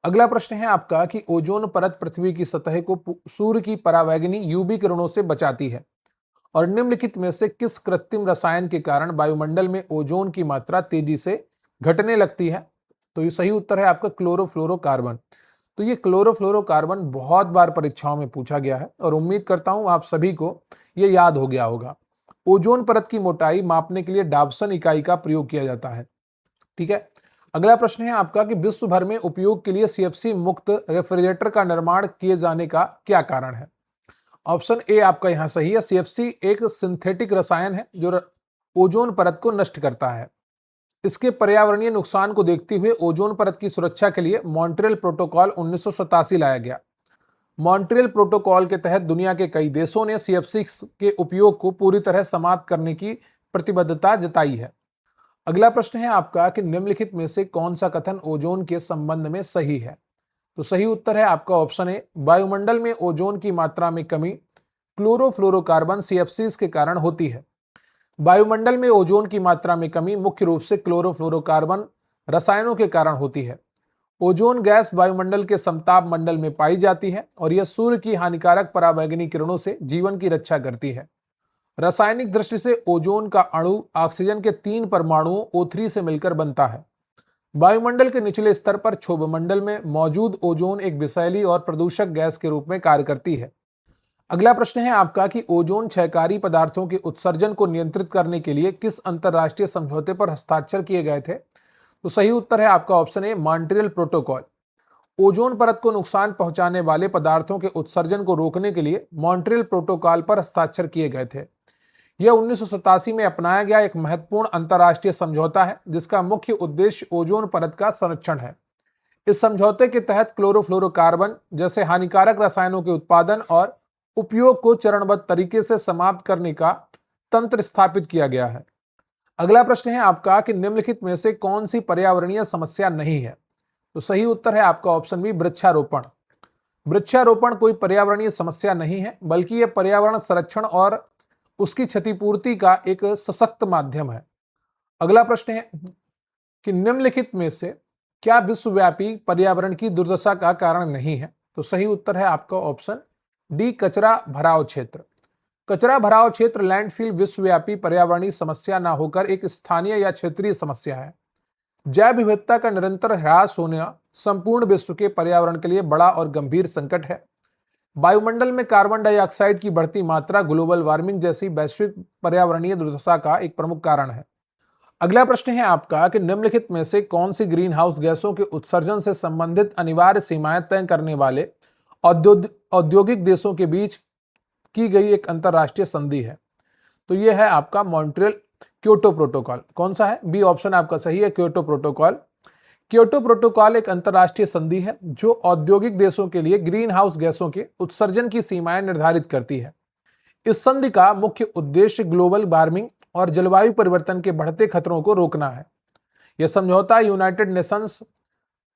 अगला प्रश्न है आपका कि ओजोन परत पृथ्वी की सतह को सूर्य की पराबैंगनी UV किरणों से बचाती है। और निम्नलिखित में से किस कृत्रिम रसायन के कारण वायुमंडल में ओजोन की मात्रा तेजी से घटने लगती है? तो ये सही उत्तर है आपका क्लोरोफ्लोरोकार्बन। तो ये क्लोरोफ्लोरोकार्बन बहुत बार परीक्षाओं में पूछा गया है और उम्मीद करता हूं आप सभी को ये याद हो गया होगा। ओजोन परत की मोटाई मापने के लिए डाल्टन इकाई का प्रयोग किया जाता है। ठीक है। अगला प्रश्न है आपका कि विश्व भर में उपयोग के लिए सीएफसी मुक्त रेफ्रिजरेटर का निर्माण किए जाने का क्या कारण है? ऑप्शन ए आपका यहां सही है। सीएफसी एक सिंथेटिक रसायन है जो ओजोन परत को नष्ट करता है। इसके पर्यावरणीय नुकसान को देखते हुए ओजोन परत की सुरक्षा के लिए मॉन्ट्रियल प्रोटोकॉल 1987 लाया गया। मॉन्ट्रियल प्रोटोकॉल के तहत दुनिया के कई देशों ने सीएफसी के उपयोग को पूरी तरह समाप्त करने की प्रतिबद्धता जताई है। अगला प्रश्न है आपका कि निम्नलिखित में से कौन सा कथन ओजोन के संबंध में सही है? तो सही उत्तर है आपका ऑप्शन ए। वायुमंडल में ओजोन की मात्रा में कमी क्लोरोफ्लोरोकार्बन सीएफसीज के कारण होती है। वायुमंडल में ओजोन की मात्रा में कमी मुख्य रूप से क्लोरोफ्लोरोकार्बन रसायनों के कारण होती है। ओजोन गैस वायुमंडल के समताप मंडल में पाई जाती है और यह सूर्य की हानिकारक पराबैंगनी किरणों से जीवन की रक्षा करती है। रासायनिक दृष्टि से ओजोन का अणु ऑक्सीजन के 3 परमाणुओं O3 से मिलकर बनता है। वायुमंडल के निचले स्तर पर क्षोभमंडल में मौजूद ओजोन एक विषैली और प्रदूषक गैस के रूप में कार्य करती है। अगला प्रश्न है आपका कि ओजोन क्षयकारी पदार्थों के उत्सर्जन को नियंत्रित करने के लिए किस अंतरराष्ट्रीय समझौते पर हस्ताक्षर किए गए थे? तो सही उत्तर है आपका option A. Montreal protocol. Ozone परत को नुकसान पहुंचाने वाले पदार्थों के उत्सर्जन को रोकने के लिए मॉन्ट्रियल प्रोटोकॉल पर हस्ताक्षर किए गए थे। यह 1987 में अपनाया गया एक महत्वपूर्ण अंतर्राष्ट्रीय समझौता है जिसका मुख्य उद्देश्य ओजोन परत का संरक्षण है। इस समझौते के तहत क्लोरोफ्लोरोकार्बन जैसे हानिकारक रसायनों के उत्पादन और उपयोग को चरणबद्ध तरीके से समाप्त करने का तंत्र स्थापित किया गया है। अगला प्रश्न है आपका कि निम्नलिखित में से कौन सी पर्यावरणीय समस्या नहीं है? तो सही उत्तर है आपका ऑप्शन बी। वृक्षारोपण। वृक्षारोपण कोई पर्यावरणीय समस्या नहीं है बल्कि यह पर्यावरण संरक्षण और उसकी क्षतिपूर्ति का एक सशक्त माध्यम है। अगला प्रश्न है कि निम्नलिखित में से क्या विश्वव्यापी पर्यावरण की दुर्दशा का कारण नहीं है? तो सही उत्तर है आपका ऑप्शन डी। कचरा भराव क्षेत्र। कचरा भराव क्षेत्र लैंडफिल विश्वव्यापी पर्यावरणीय समस्या न होकर एक स्थानीय या क्षेत्रीय समस्या है। जैव विविधता का निरंतर ह्रास होना संपूर्ण विश्व के पर्यावरण के लिए बड़ा और गंभीर संकट है। वायुमंडल में कार्बन डाइऑक्साइड की बढ़ती मात्रा ग्लोबल वार्मिंग जैसी वैश्विक पर्यावरणीय दुर्दशा का एक प्रमुख कारण है। अगला प्रश्न है आपका कि निम्नलिखित में से कौन सी ग्रीन हाउस गैसों के उत्सर्जन से संबंधित अनिवार्य सीमाएं तय करने वाले औद्योगिक देशों के बीच की गई एक अंतरराष्ट्रीय संधि है? तो यह है आपका मॉन्ट्रियल क्योटो प्रोटोकॉल। कौन सा है? बी ऑप्शन आपका सही है, क्योटो प्रोटोकॉल। क्योटो प्रोटोकॉल एक अंतरराष्ट्रीय संधि है जो औद्योगिक देशों के लिए ग्रीन हाउस गैसों के उत्सर्जन की सीमाएं निर्धारित करती है। इस संधि का मुख्य उद्देश्य ग्लोबल वार्मिंग और जलवायु परिवर्तन के बढ़ते खतरों को रोकना है। यह समझौता United Nations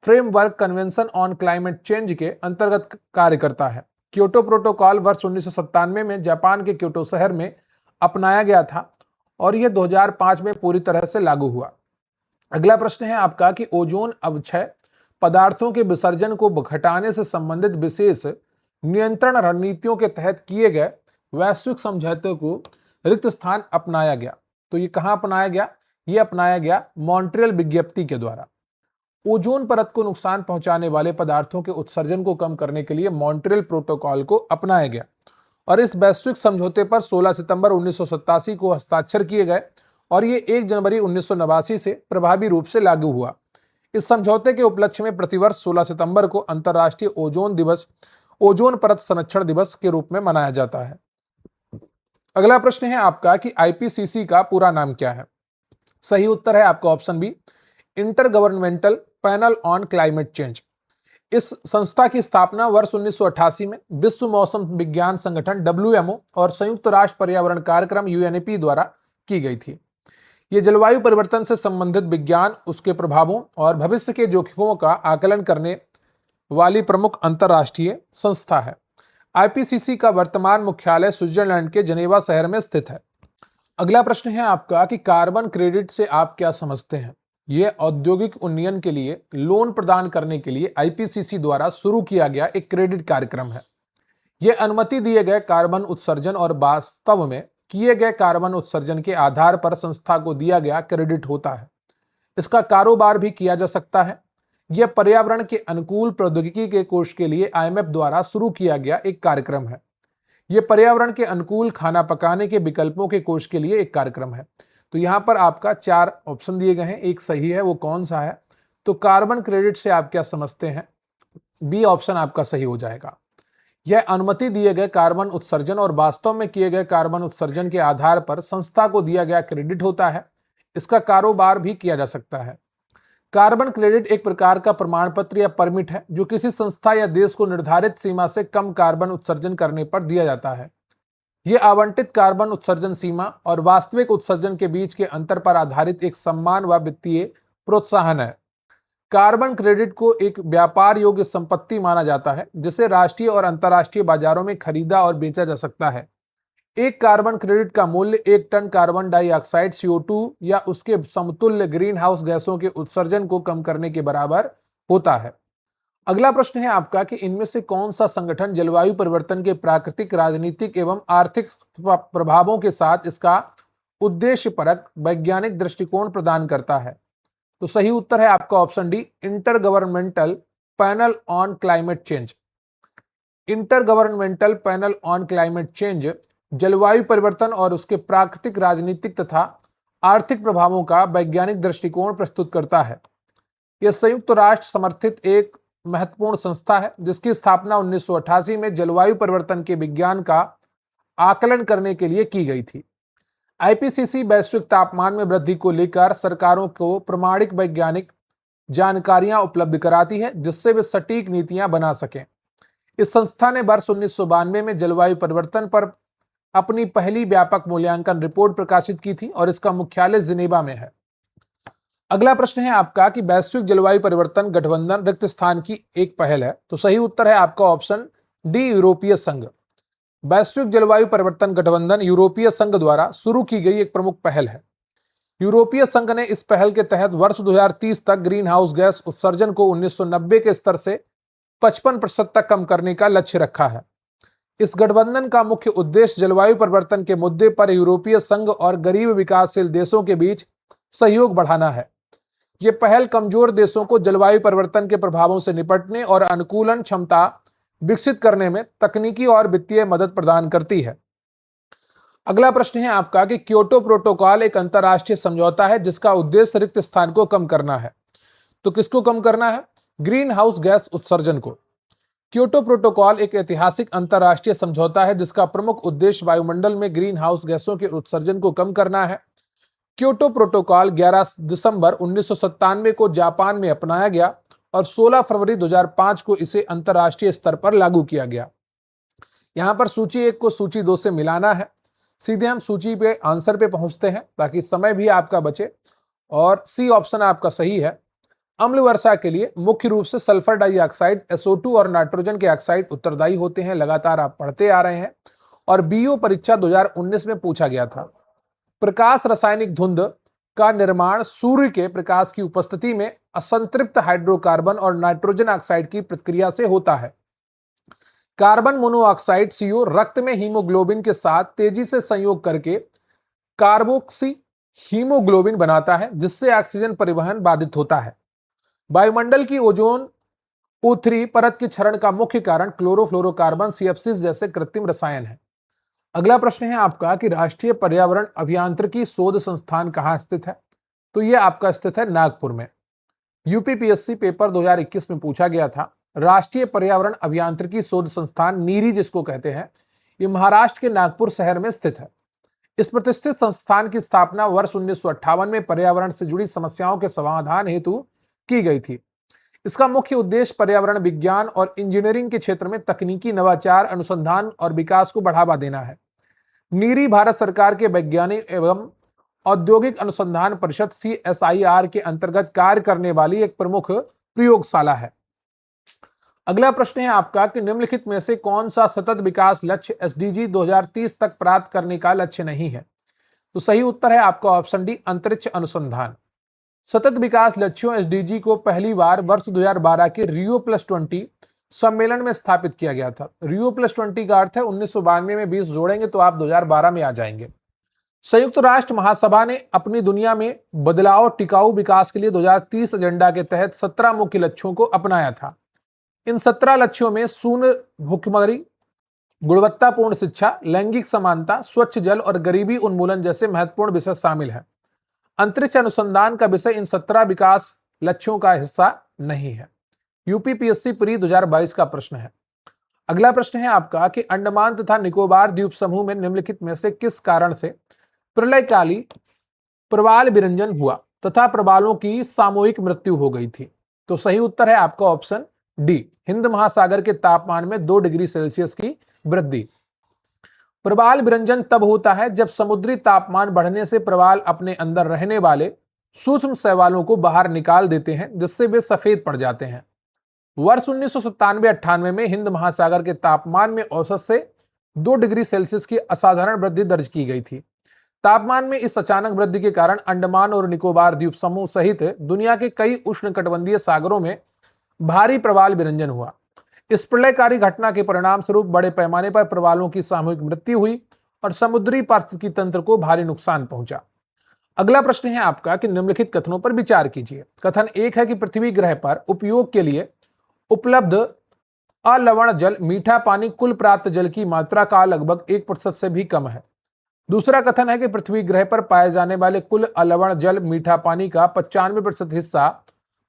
framework convention on climate change के अंतर्गत कार्य करता है। क्योटो प्रोटोकॉल वर्ष 1997 में जापान के क्योटो शहर में अपनाया गया था और यह 2005 में पूरी तरह से लागू हुआ। अगला प्रश्न है आपका कि ओजोन अवक्षय पदार्थों के विसर्जन को घटाने से संबंधित विशेष नियंत्रण रणनीतियों के तहत किए गए वैश्विक समझौते को रिक्त स्थान अपनाया गया। तो ये कहां अपनाया गया? ये अपनाया गया मॉन्ट्रियल विज्ञप्ति के द्वारा। ओजोन परत को नुकसान पहुंचाने वाले पदार्थों के उत्सर्जन को कम करने के लिए मॉन्ट्रियल प्रोटोकॉल को अपनाया गया और इस वैश्विक समझौते पर 16 सितंबर 1987 को हस्ताक्षर किए गए और ये 1 जनवरी 1989 से प्रभावी रूप से लागू हुआ। इस समझौते के उपलक्ष्य में प्रतिवर्ष 16 सितंबर को अंतर्राष्ट्रीय ओजोन दिवस, ओजोन परत संरक्षण दिवस के रूप में मनाया जाता है। अगला प्रश्न है आपका कि आईपीसीसी का पूरा नाम क्या है? सही उत्तर है आपका option B. Intergovernmental panel on climate change. इस संस्था की स्थापना वर्ष 1988 में विश्व मौसम विज्ञान संगठन WMO और संयुक्त राष्ट्र पर्यावरण कार्यक्रम UNEP द्वारा की गई थी। ये जलवायु परिवर्तन से संबंधित विज्ञान, उसके प्रभावों और भविष्य के जोखिमों का आकलन करने वाली प्रमुख अंतर्राष्ट्रीय संस्था है। आईपीसीसी का वर्तमान मुख्यालय स्विट्जरलैंड के जनेवा शहर में स्थित है। अगला प्रश्न है आपका कि कार्बन क्रेडिट से आप क्या समझते हैं? यह औद्योगिक उन्नयन के लिए लोन प्रदान करने के लिए आईपीसीसी द्वारा शुरू किया गया एक क्रेडिट कार्यक्रम है। यह अनुमति दिए गए कार्बन उत्सर्जन और वास्तव में किए गए कार्बन उत्सर्जन के आधार पर संस्था को दिया गया क्रेडिट होता है। इसका कारोबार भी किया जा सकता है। यह पर्यावरण के अनुकूल प्रौद्योगिकी के कोष के लिए IMF द्वारा शुरू किया गया एक कार्यक्रम है। यह पर्यावरण के अनुकूल खाना पकाने के विकल्पों के कोष के लिए एक कार्यक्रम है। तो यहाँ पर आपका 4 ऑप्शन दिए गए हैं, एक सही है, वो कौन सा है? तो कार्बन क्रेडिट से आप क्या समझते हैं? बी ऑप्शन आपका सही हो जाएगा। यह अनुमति दिए गए कार्बन उत्सर्जन और वास्तव में किए गए कार्बन उत्सर्जन के आधार पर संस्था को दिया गया क्रेडिट होता है। इसका कारोबार भी किया जा सकता है। कार्बन क्रेडिट एक प्रकार का प्रमाण पत्र या परमिट है जो किसी संस्था या देश को निर्धारित सीमा से कम कार्बन उत्सर्जन करने पर दिया जाता है। यह आवंटित कार्बन उत्सर्जन सीमा और वास्तविक उत्सर्जन के बीच के अंतर पर आधारित एक सम्मान व वित्तीय प्रोत्साहन है। कार्बन क्रेडिट को एक व्यापार योग्य संपत्ति माना जाता है जिसे राष्ट्रीय और अंतर्राष्ट्रीय बाजारों में खरीदा और बेचा जा सकता है। एक कार्बन क्रेडिट का मूल्य 1 टन कार्बन डाइऑक्साइड CO2 या उसके समतुल्य ग्रीन हाउस गैसों के उत्सर्जन को कम करने के बराबर होता है। अगला प्रश्न है आपका कि इनमें से कौन सा संगठन जलवायु परिवर्तन के प्राकृतिक, राजनीतिक एवं आर्थिक प्रभावों के साथ इसका उद्देश्यपरक वैज्ञानिक दृष्टिकोण प्रदान करता है? तो सही उत्तर है आपका option D, inter governmental panel on climate change. Inter governmental panel on climate change जलवायु परिवर्तन और उसके प्राकृतिक, राजनीतिक तथा आर्थिक प्रभावों का वैज्ञानिक दृष्टिकोण प्रस्तुत करता है। यह संयुक्त राष्ट्र समर्थित एक महत्वपूर्ण संस्था है जिसकी स्थापना 1988 में जलवायु परिवर्तन के विज्ञान का आकलन करने के लिए की गई थी। IPCC वैश्विक तापमान में वृद्धि को लेकर सरकारों को प्रामाणिक वैज्ञानिक जानकारियां उपलब्ध कराती है जिससे वे सटीक नीतियां बना सकें। इस संस्था ने वर्ष 1992 में जलवायु परिवर्तन पर अपनी पहली व्यापक मूल्यांकन रिपोर्ट प्रकाशित की थी और इसका मुख्यालय जिनेवा में है। अगला प्रश्न है आपका कि वैश्विक जलवायु परिवर्तन गठबंधन रिक्त स्थान की एक पहल है। तो सही उत्तर है आपका ऑप्शन डी, यूरोपीय संघ। वैश्विक जलवायु परिवर्तन गठबंधन यूरोपीय संघ द्वारा शुरू की गई एक प्रमुख पहल है। यूरोपीय संघ ने इस पहल के तहत वर्ष 2030 तक ग्रीन हाउस गैस उत्सर्जन को 1990 के स्तर से 55% तक कम करने का लक्ष्य रखा है। इस गठबंधन का मुख्य उद्देश्य जलवायु परिवर्तन के मुद्दे पर यूरोपीय संघ और गरीब विकासशील देशों के बीच सहयोग बढ़ाना है। यह पहल कमजोर देशों को जलवायु परिवर्तन के प्रभावों से निपटने और अनुकूलन क्षमता विकसित करने में तकनीकी और वित्तीय मदद प्रदान करती है। अगला प्रश्न है आपका कि क्योटो प्रोटोकॉल एक अंतर्राष्ट्रीय समझौता है जिसका उद्देश्य रिक्त स्थान को कम करना है। तो किसको कम करना है? ग्रीन हाउस गैस उत्सर्जन को। क्योटो प्रोटोकॉल एक ऐतिहासिक अंतर्राष्ट्रीय समझौता है जिसका प्रमुख उद्देश्य वायुमंडल में ग्रीन हाउस गैसों के उत्सर्जन को कम करना है। क्योटो प्रोटोकॉल 11 दिसंबर 1997 को जापान में अपनाया गया और 16 फरवरी 2005 को इसे अंतर्राष्ट्रीय स्तर पर लागू किया गया। यहां पर सूची 1 को सूची 2 से मिलाना है। सीधे हम सूची पे आंसर पे पहुंचते हैं ताकि समय भी आपका बचे। और सी ऑप्शन आपका सही है। अम्ल वर्षा के लिए मुख्य रूप से सल्फर डाइऑक्साइड, SO2 और नाइट्रोजन के ऑक्साइड उत्तरदायी होते हैं। लगातार आप पढ़ते आ रहे हैं और BO परीक्षा 2019 में पूछा गया था। प्रकाश रासायनिक धुंध का निर्माण सूर्य के प्रकाश की उपस्थिति में असंतृप्त हाइड्रोकार्बन और नाइट्रोजन ऑक्साइड की प्रतिक्रिया से होता है। कार्बन मोनोऑक्साइड CO रक्त में हीमोग्लोबिन के साथ तेजी से संयोग करके कार्बोक्सी हीमोग्लोबिन बनाता है जिससे ऑक्सीजन परिवहन बाधित होता है। वायुमंडल की ओजोन O3 परत के क्षरण का मुख्य कारण क्लोरोफ्लोरोकार्बन CF6 जैसे कृत्रिम रसायन है। अगला प्रश्न है आपका कि राष्ट्रीय पर्यावरण अभियांत्रिकी शोध संस्थान कहाँ स्थित है? तो यह आपका स्थित है नागपुर में। UPPSC पेपर 2021 में पूछा गया था। राष्ट्रीय पर्यावरण अभियांत्रिकी शोध संस्थान नीरी जिसको कहते हैं, ये महाराष्ट्र के नागपुर शहर में स्थित है। इस प्रतिष्ठित संस्थान की स्थापना वर्ष 1958 में पर्यावरण से जुड़ी समस्याओं के समाधान हेतु की गई थी। इसका मुख्य उद्देश्य पर्यावरण विज्ञान और इंजीनियरिंग के क्षेत्र में तकनीकी नवाचार, अनुसंधान और विकास को बढ़ावा देना है। नीरी भारत सरकार के वैज्ञानिक एवं औद्योगिक अनुसंधान परिषद CSIR के अंतर्गत कार्य करने वाली एक प्रमुख प्रयोगशाला है। अगला प्रश्न है आपका कि निम्नलिखित में से कौन सा सतत विकास लक्ष्य SDG 2030 तक प्राप्त करने का लक्ष्य नहीं है? तो सही उत्तर है आपका ऑप्शन डी, अंतरिक्ष अनुसंधान। सतत विकास लक्ष्यों SDG को पहली बार वर्ष 2012 के Rio+20 सम्मेलन में स्थापित किया गया था। Rio+20 का अर्थ है 1992 में 20 जोड़ेंगे तो आप 2012 में आ जाएंगे। संयुक्त राष्ट्र महासभा ने अपनी दुनिया में बदलाव टिकाऊ विकास के लिए 2030 एजेंडा के तहत 17 मुख्य लक्ष्यों को अपनाया था। इन 17 लक्ष्यों में शून्य भूखमरी, गुणवत्तापूर्ण शिक्षा, लैंगिक समानता, स्वच्छ जल और गरीबी उन्मूलन जैसे महत्वपूर्ण विषय शामिल हैं। अंतरिक्ष अनुसंधान का विषय इन 17 विकास लक्ष्यों का हिस्सा नहीं है। यूपीपीएससी प्री 2022 का प्रश्न है। अगला प्रश्न है आपका कि अंडमान तथा निकोबार द्वीप समूह में निम्नलिखित में से किस कारण से प्रलयकाली प्रवाल विरंजन हुआ तथा प्रवालों की सामूहिक मृत्यु हो गई थी? तो सही उत्तर है आपका ऑप्शन डी, हिंद महासागर के तापमान में 2 डिग्री सेल्सियस की वृद्धि। प्रवाल विरंजन तब होता है जब समुद्री तापमान बढ़ने से प्रवाल अपने अंदर रहने वाले सूक्ष्म शैवालों को बाहर निकाल देते हैं, जिससे वे सफेद पड़ जाते हैं। वर्ष 1997-98 में हिंद महासागर के तापमान में औसत से 2 डिग्री सेल्सियस की असाधारण वृद्धि दर्ज की गई थी। तापमान में इस अचानक वृद्धि के कारण अंडमान और निकोबार द्वीप समूह सहित दुनिया के कई उष्णकटिबंधीय सागरों में भारी प्रवाल विरंजन हुआ। इस प्रलयकारी घटना के परिणाम स्वरूप बड़े पैमाने पर प्रवालों की सामूहिक मृत्यु हुई और समुद्री पारिस्थितिकी तंत्र को भारी नुकसान पहुंचा। अगला प्रश्न है आपका कि निम्नलिखित कथनों पर विचार कीजिए। कथन 1 है कि पृथ्वी ग्रह पर उपयोग के लिए उपलब्ध अलवण जल मीठा पानी कुल प्राप्त जल की मात्रा का लगभग 1% से भी कम है। दूसरा कथन है कि पृथ्वी ग्रह पर पाए जाने वाले कुल अलवण जल मीठा पानी का 95% हिस्सा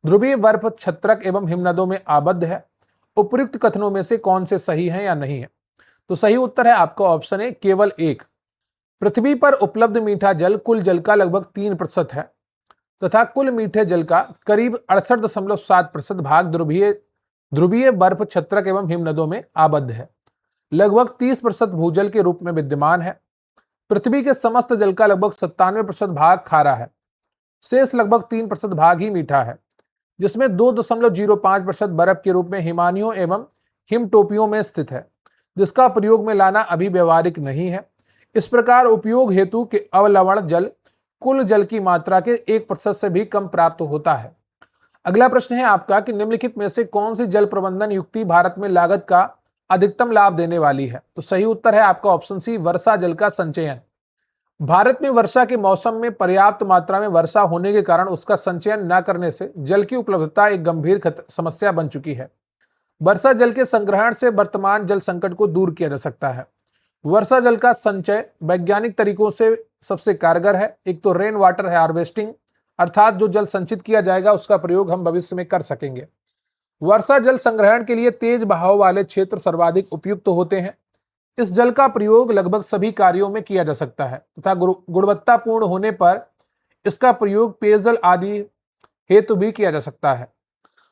ध्रुवीय बर्फ छत्रक एवं हिमनदों में आबद्ध है। उपयुक्त कथनों में से कौन से सही हैं या नहीं है? तो सही उत्तर है आपका ऑप्शन है केवल 1। पृथ्वी पर उपलब्ध मीठा जल कुल जल का लगभग 3% है तथा कुल मीठे जल का करीब 68.7% भाग ध्रुवीय बर्फ छत्रक एवं हिमनदों में आबद्ध है। लगभग 30% भूजल के रूप में विद्यमान है। पृथ्वी के समस्त जल का लगभग 97% भाग खारा है। शेष लगभग 3% भाग ही मीठा है, जिसमें 2.05% बर्फ के रूप में हिमानियों एवं हिमटोपियों में स्थित है, जिसका प्रयोग में लाना अभी व्यवहारिक नहीं है। इस प्रकार उपयोग हेतु के अवलवण जल कुल जल की मात्रा के 1% से भी कम प्राप्त होता है। अगला प्रश्न है आपका कि निम्नलिखित में से कौन सी जल प्रबंधन युक्ति भारत में लागत का अधिकतम लाभ देने वाली है? तो सही उत्तर है आपका ऑप्शन सी, वर्षा जल का संचयन। भारत में वर्षा के मौसम में पर्याप्त मात्रा में वर्षा होने के कारण उसका संचयन न करने से जल की उपलब्धता एक गंभीर समस्या बन चुकी है। वर्षा जल के संग्रहण से वर्तमान जल संकट को दूर किया जा सकता है। वर्षा जल का संचय वैज्ञानिक तरीकों से सबसे कारगर है। एक तो रेन वाटर हार्वेस्टिंग, अर्थात जो जल संचित किया जाएगा उसका प्रयोग हम भविष्य में कर सकेंगे। वर्षा जल संग्रहण के लिए तेज बहाव वाले क्षेत्र सर्वाधिक उपयुक्त होते हैं। इस जल का प्रयोग लगभग सभी कार्यों में किया जा सकता है तथा गुणवत्तापूर्ण होने पर इसका प्रयोग पेयजल आदि हेतु भी किया जा सकता है।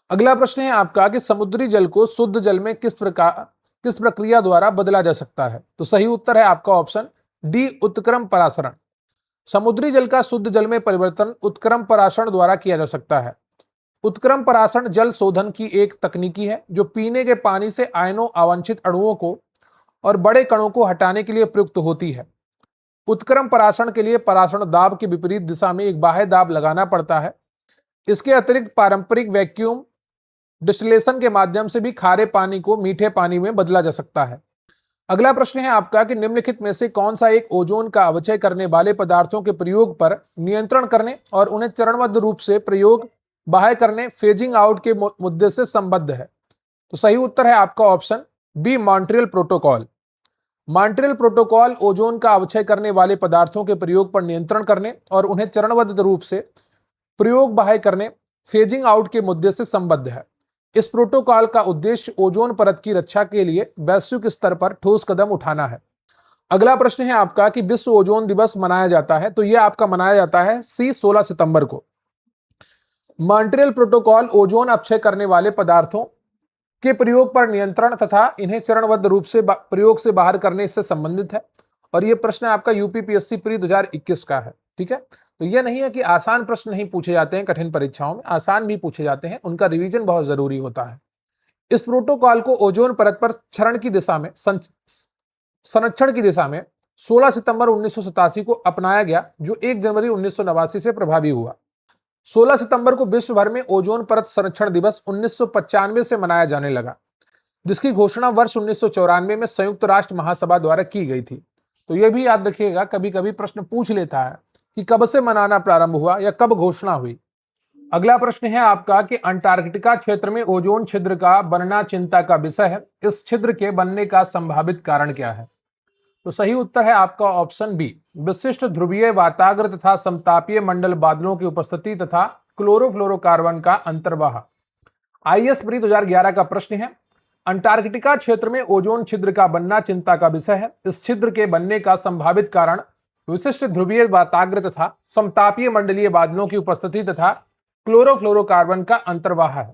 अगला प्रश्न है आपका कि समुद्री जल को शुद्ध जल में किस प्रक्रिया द्वारा बदला जा सकता है? तो सही उत्तर है आपका ऑप्शन डी, उत्क्रम परासरण। समुद्री जल का शुद्ध जल में परिवर्तन उत्क्रम परासरण द्वारा किया जा सकता है। उत्क्रम परासरण जल शोधन की एक तकनीकी है जो पीने के पानी से आयनों अवांछित अणुओं को और बड़े कणों को हटाने के लिए प्रयुक्त होती है। उत्क्रम परासरण के लिए परासरण दाब के विपरीत दिशा में एक बाह्य दाब लगाना पड़ता है। इसके अतिरिक्त पारंपरिक वैक्यूम डिस्टिलेशन के माध्यम से भी खारे पानी को मीठे पानी में बदला जा सकता है। अगला प्रश्न है आपका कि निम्नलिखित में से कौन सा एक ओजोन का अवक्षय करने वाले पदार्थों के प्रयोग पर नियंत्रण करने और उन्हें चरणबद्ध रूप से प्रयोग बाह्य करने, फेजिंग आउट के मुद्दे से संबद्ध है? तो सही उत्तर है आपका option B, Montreal protocol. Montreal protocol ozone का अवक्षय करने वाले पदार्थों के प्रयोग पर नियंत्रण करने और उन्हें चरणबद्ध रूप से प्रयोग बाह्य करने, फेजिंग आउट के मुद्दे से संबद्ध है। इस प्रोटोकॉल का उद्देश्य ओजोन परत की रक्षा के लिए वैश्विक स्तर पर ठोस कदम उठाना है। अगला प्रश्न है आपका कि विश्व ओजोन दिवस मनाया जाता है, तो यह आपका मनाया जाता है सी, 16 सितंबर को। मॉन्ट्रियल प्रोटोकॉल ओजोन अपक्षय करने वाले पदार्थों के प्रयोग पर नियंत्रण तथा इन्हें चरणबद्ध रूप से प्रयोग से बाहर करने से संबंधित है। और यह प्रश्न आपका यूपीपीएससी प्री 2021 का है। ठीक है, तो यह नहीं है कि आसान प्रश्न नहीं पूछे जाते हैं कठिन परीक्षाओं में, आसान भी पूछे जाते हैं, उनका रिवीजन बहुत जरूरी होता है। इस प्रोटोकॉल को ओजोन परत पर क्षरण की दिशा में संरक्षण की दिशा में 16 सितंबर 1987 को अपनाया गया, जो 1 जनवरी 1989 से प्रभावी हुआ। 16 सितंबर को विश्व भर में ओजोन परत संरक्षण दिवस 1995 से मनाया जाने लगा, जिसकी घोषणा वर्ष 1994 में संयुक्त राष्ट्र महासभा द्वारा की गई थी। तो ये भी याद रखिएगा, कभी कभी प्रश्न पूछ लेता है कि कब से मनाना प्रारंभ हुआ या कब घोषणा हुई। अगला प्रश्न है आपका कि अंटार्कटिका क्षेत्र में ओजोन छिद्र का बनना चिंता का विषय है। इस छिद्र के बनने का संभावित कारण क्या है? तो सही उत्तर है आपका ऑप्शन बी, विशिष्ट ध्रुवीय वाताग्र तथा समतापीय मंडल बादलों की उपस्थिति तथा क्लोरोफ्लोरोकार्बन का अंतर्वाह। आईएएस प्री 2011 का प्रश्न है, अंटार्कटिका क्षेत्र में ओजोन छिद्र का बनना चिंता का विषय है। इस छिद्र के बनने का संभावित कारण विशिष्ट ध्रुवीय वाताग्र तथा समतापीय मंडलीय बादलों की उपस्थिति तथा क्लोरोफ्लोरोकार्बन का अंतर्वाह है।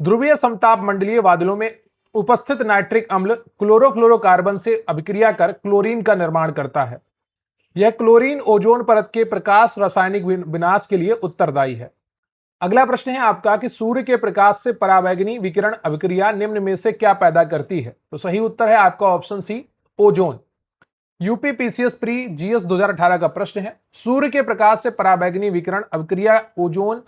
ध्रुवीय समताप मंडलीय बादलों में उपस्थित नाइट्रिक अम्ल क्लोरोफ्लोरोकार्बन से अभिक्रिया कर क्लोरीन का निर्माण करता है। यह क्लोरीन ओजोन परत के प्रकाश रासायनिक विनाश के लिए उत्तरदायी है। अगला प्रश्न है आपका कि सूर्य के प्रकाश से परावैंगनी विकिरण अभिक्रिया निम्न में से क्या पैदा करती है? तो सही उत्तर है आपका option C, ozone. UP PCS pre GS 2018 का प्रश्न है, सूर्य के प्रकाश से परावैंगनी विकिरण अभिक्रिया ओजोन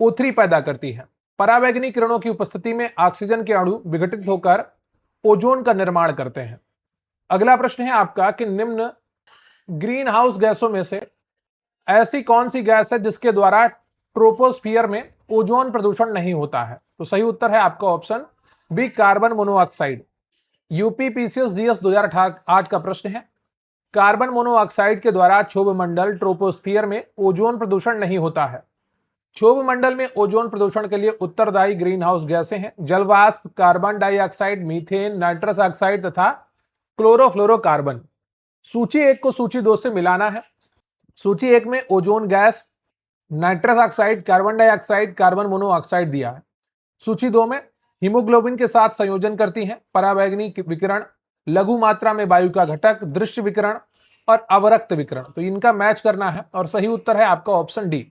O3 पैदा करती है। परावैंगनी किरणों की उपस्थिति में ऑक्सीजन के अणु विघटित होकर ओजोन का निर्माण करते हैं। अगला प्रश्न है आपका कि निम्न ग्रीन हाउस गैसों में से ऐसी कौन सी गैस है जिसके द्वारा ट्रोपोस्फियर में ओजोन प्रदूषण नहीं होता है? तो सही उत्तर है आपका option B, carbon monoxide. UP PCS GS 2008 का प्रश्न है, कार्बन मोनोऑक्साइड के द्वारा क्षोभ मंडल ट्रोपोस्फियर में ओजोन प्रदूषण नहीं होता है। क्षोभ मंडल में ओजोन प्रदूषण के लिए उत्तरदायी ग्रीन हाउस गैसें हैं जलवाष्प, carbon dioxide, methane, nitrous oxide तथा क्लोरोफ्लोरोकार्बन। सूची 1 को सूची 2 से मिलाना है। सूची 1 में ozone gas, nitrous oxide, carbon dioxide, carbon monoxide दिया है। सूची 2 में हीमोग्लोबिन के साथ संयोजन करती हैं, परावैंगनी विकिरण, लघु मात्रा में वायु का घटक, दृश्य विकिरण और अवरक्त विकिरण। तो इनका मैच करना है और सही उत्तर है आपका option D,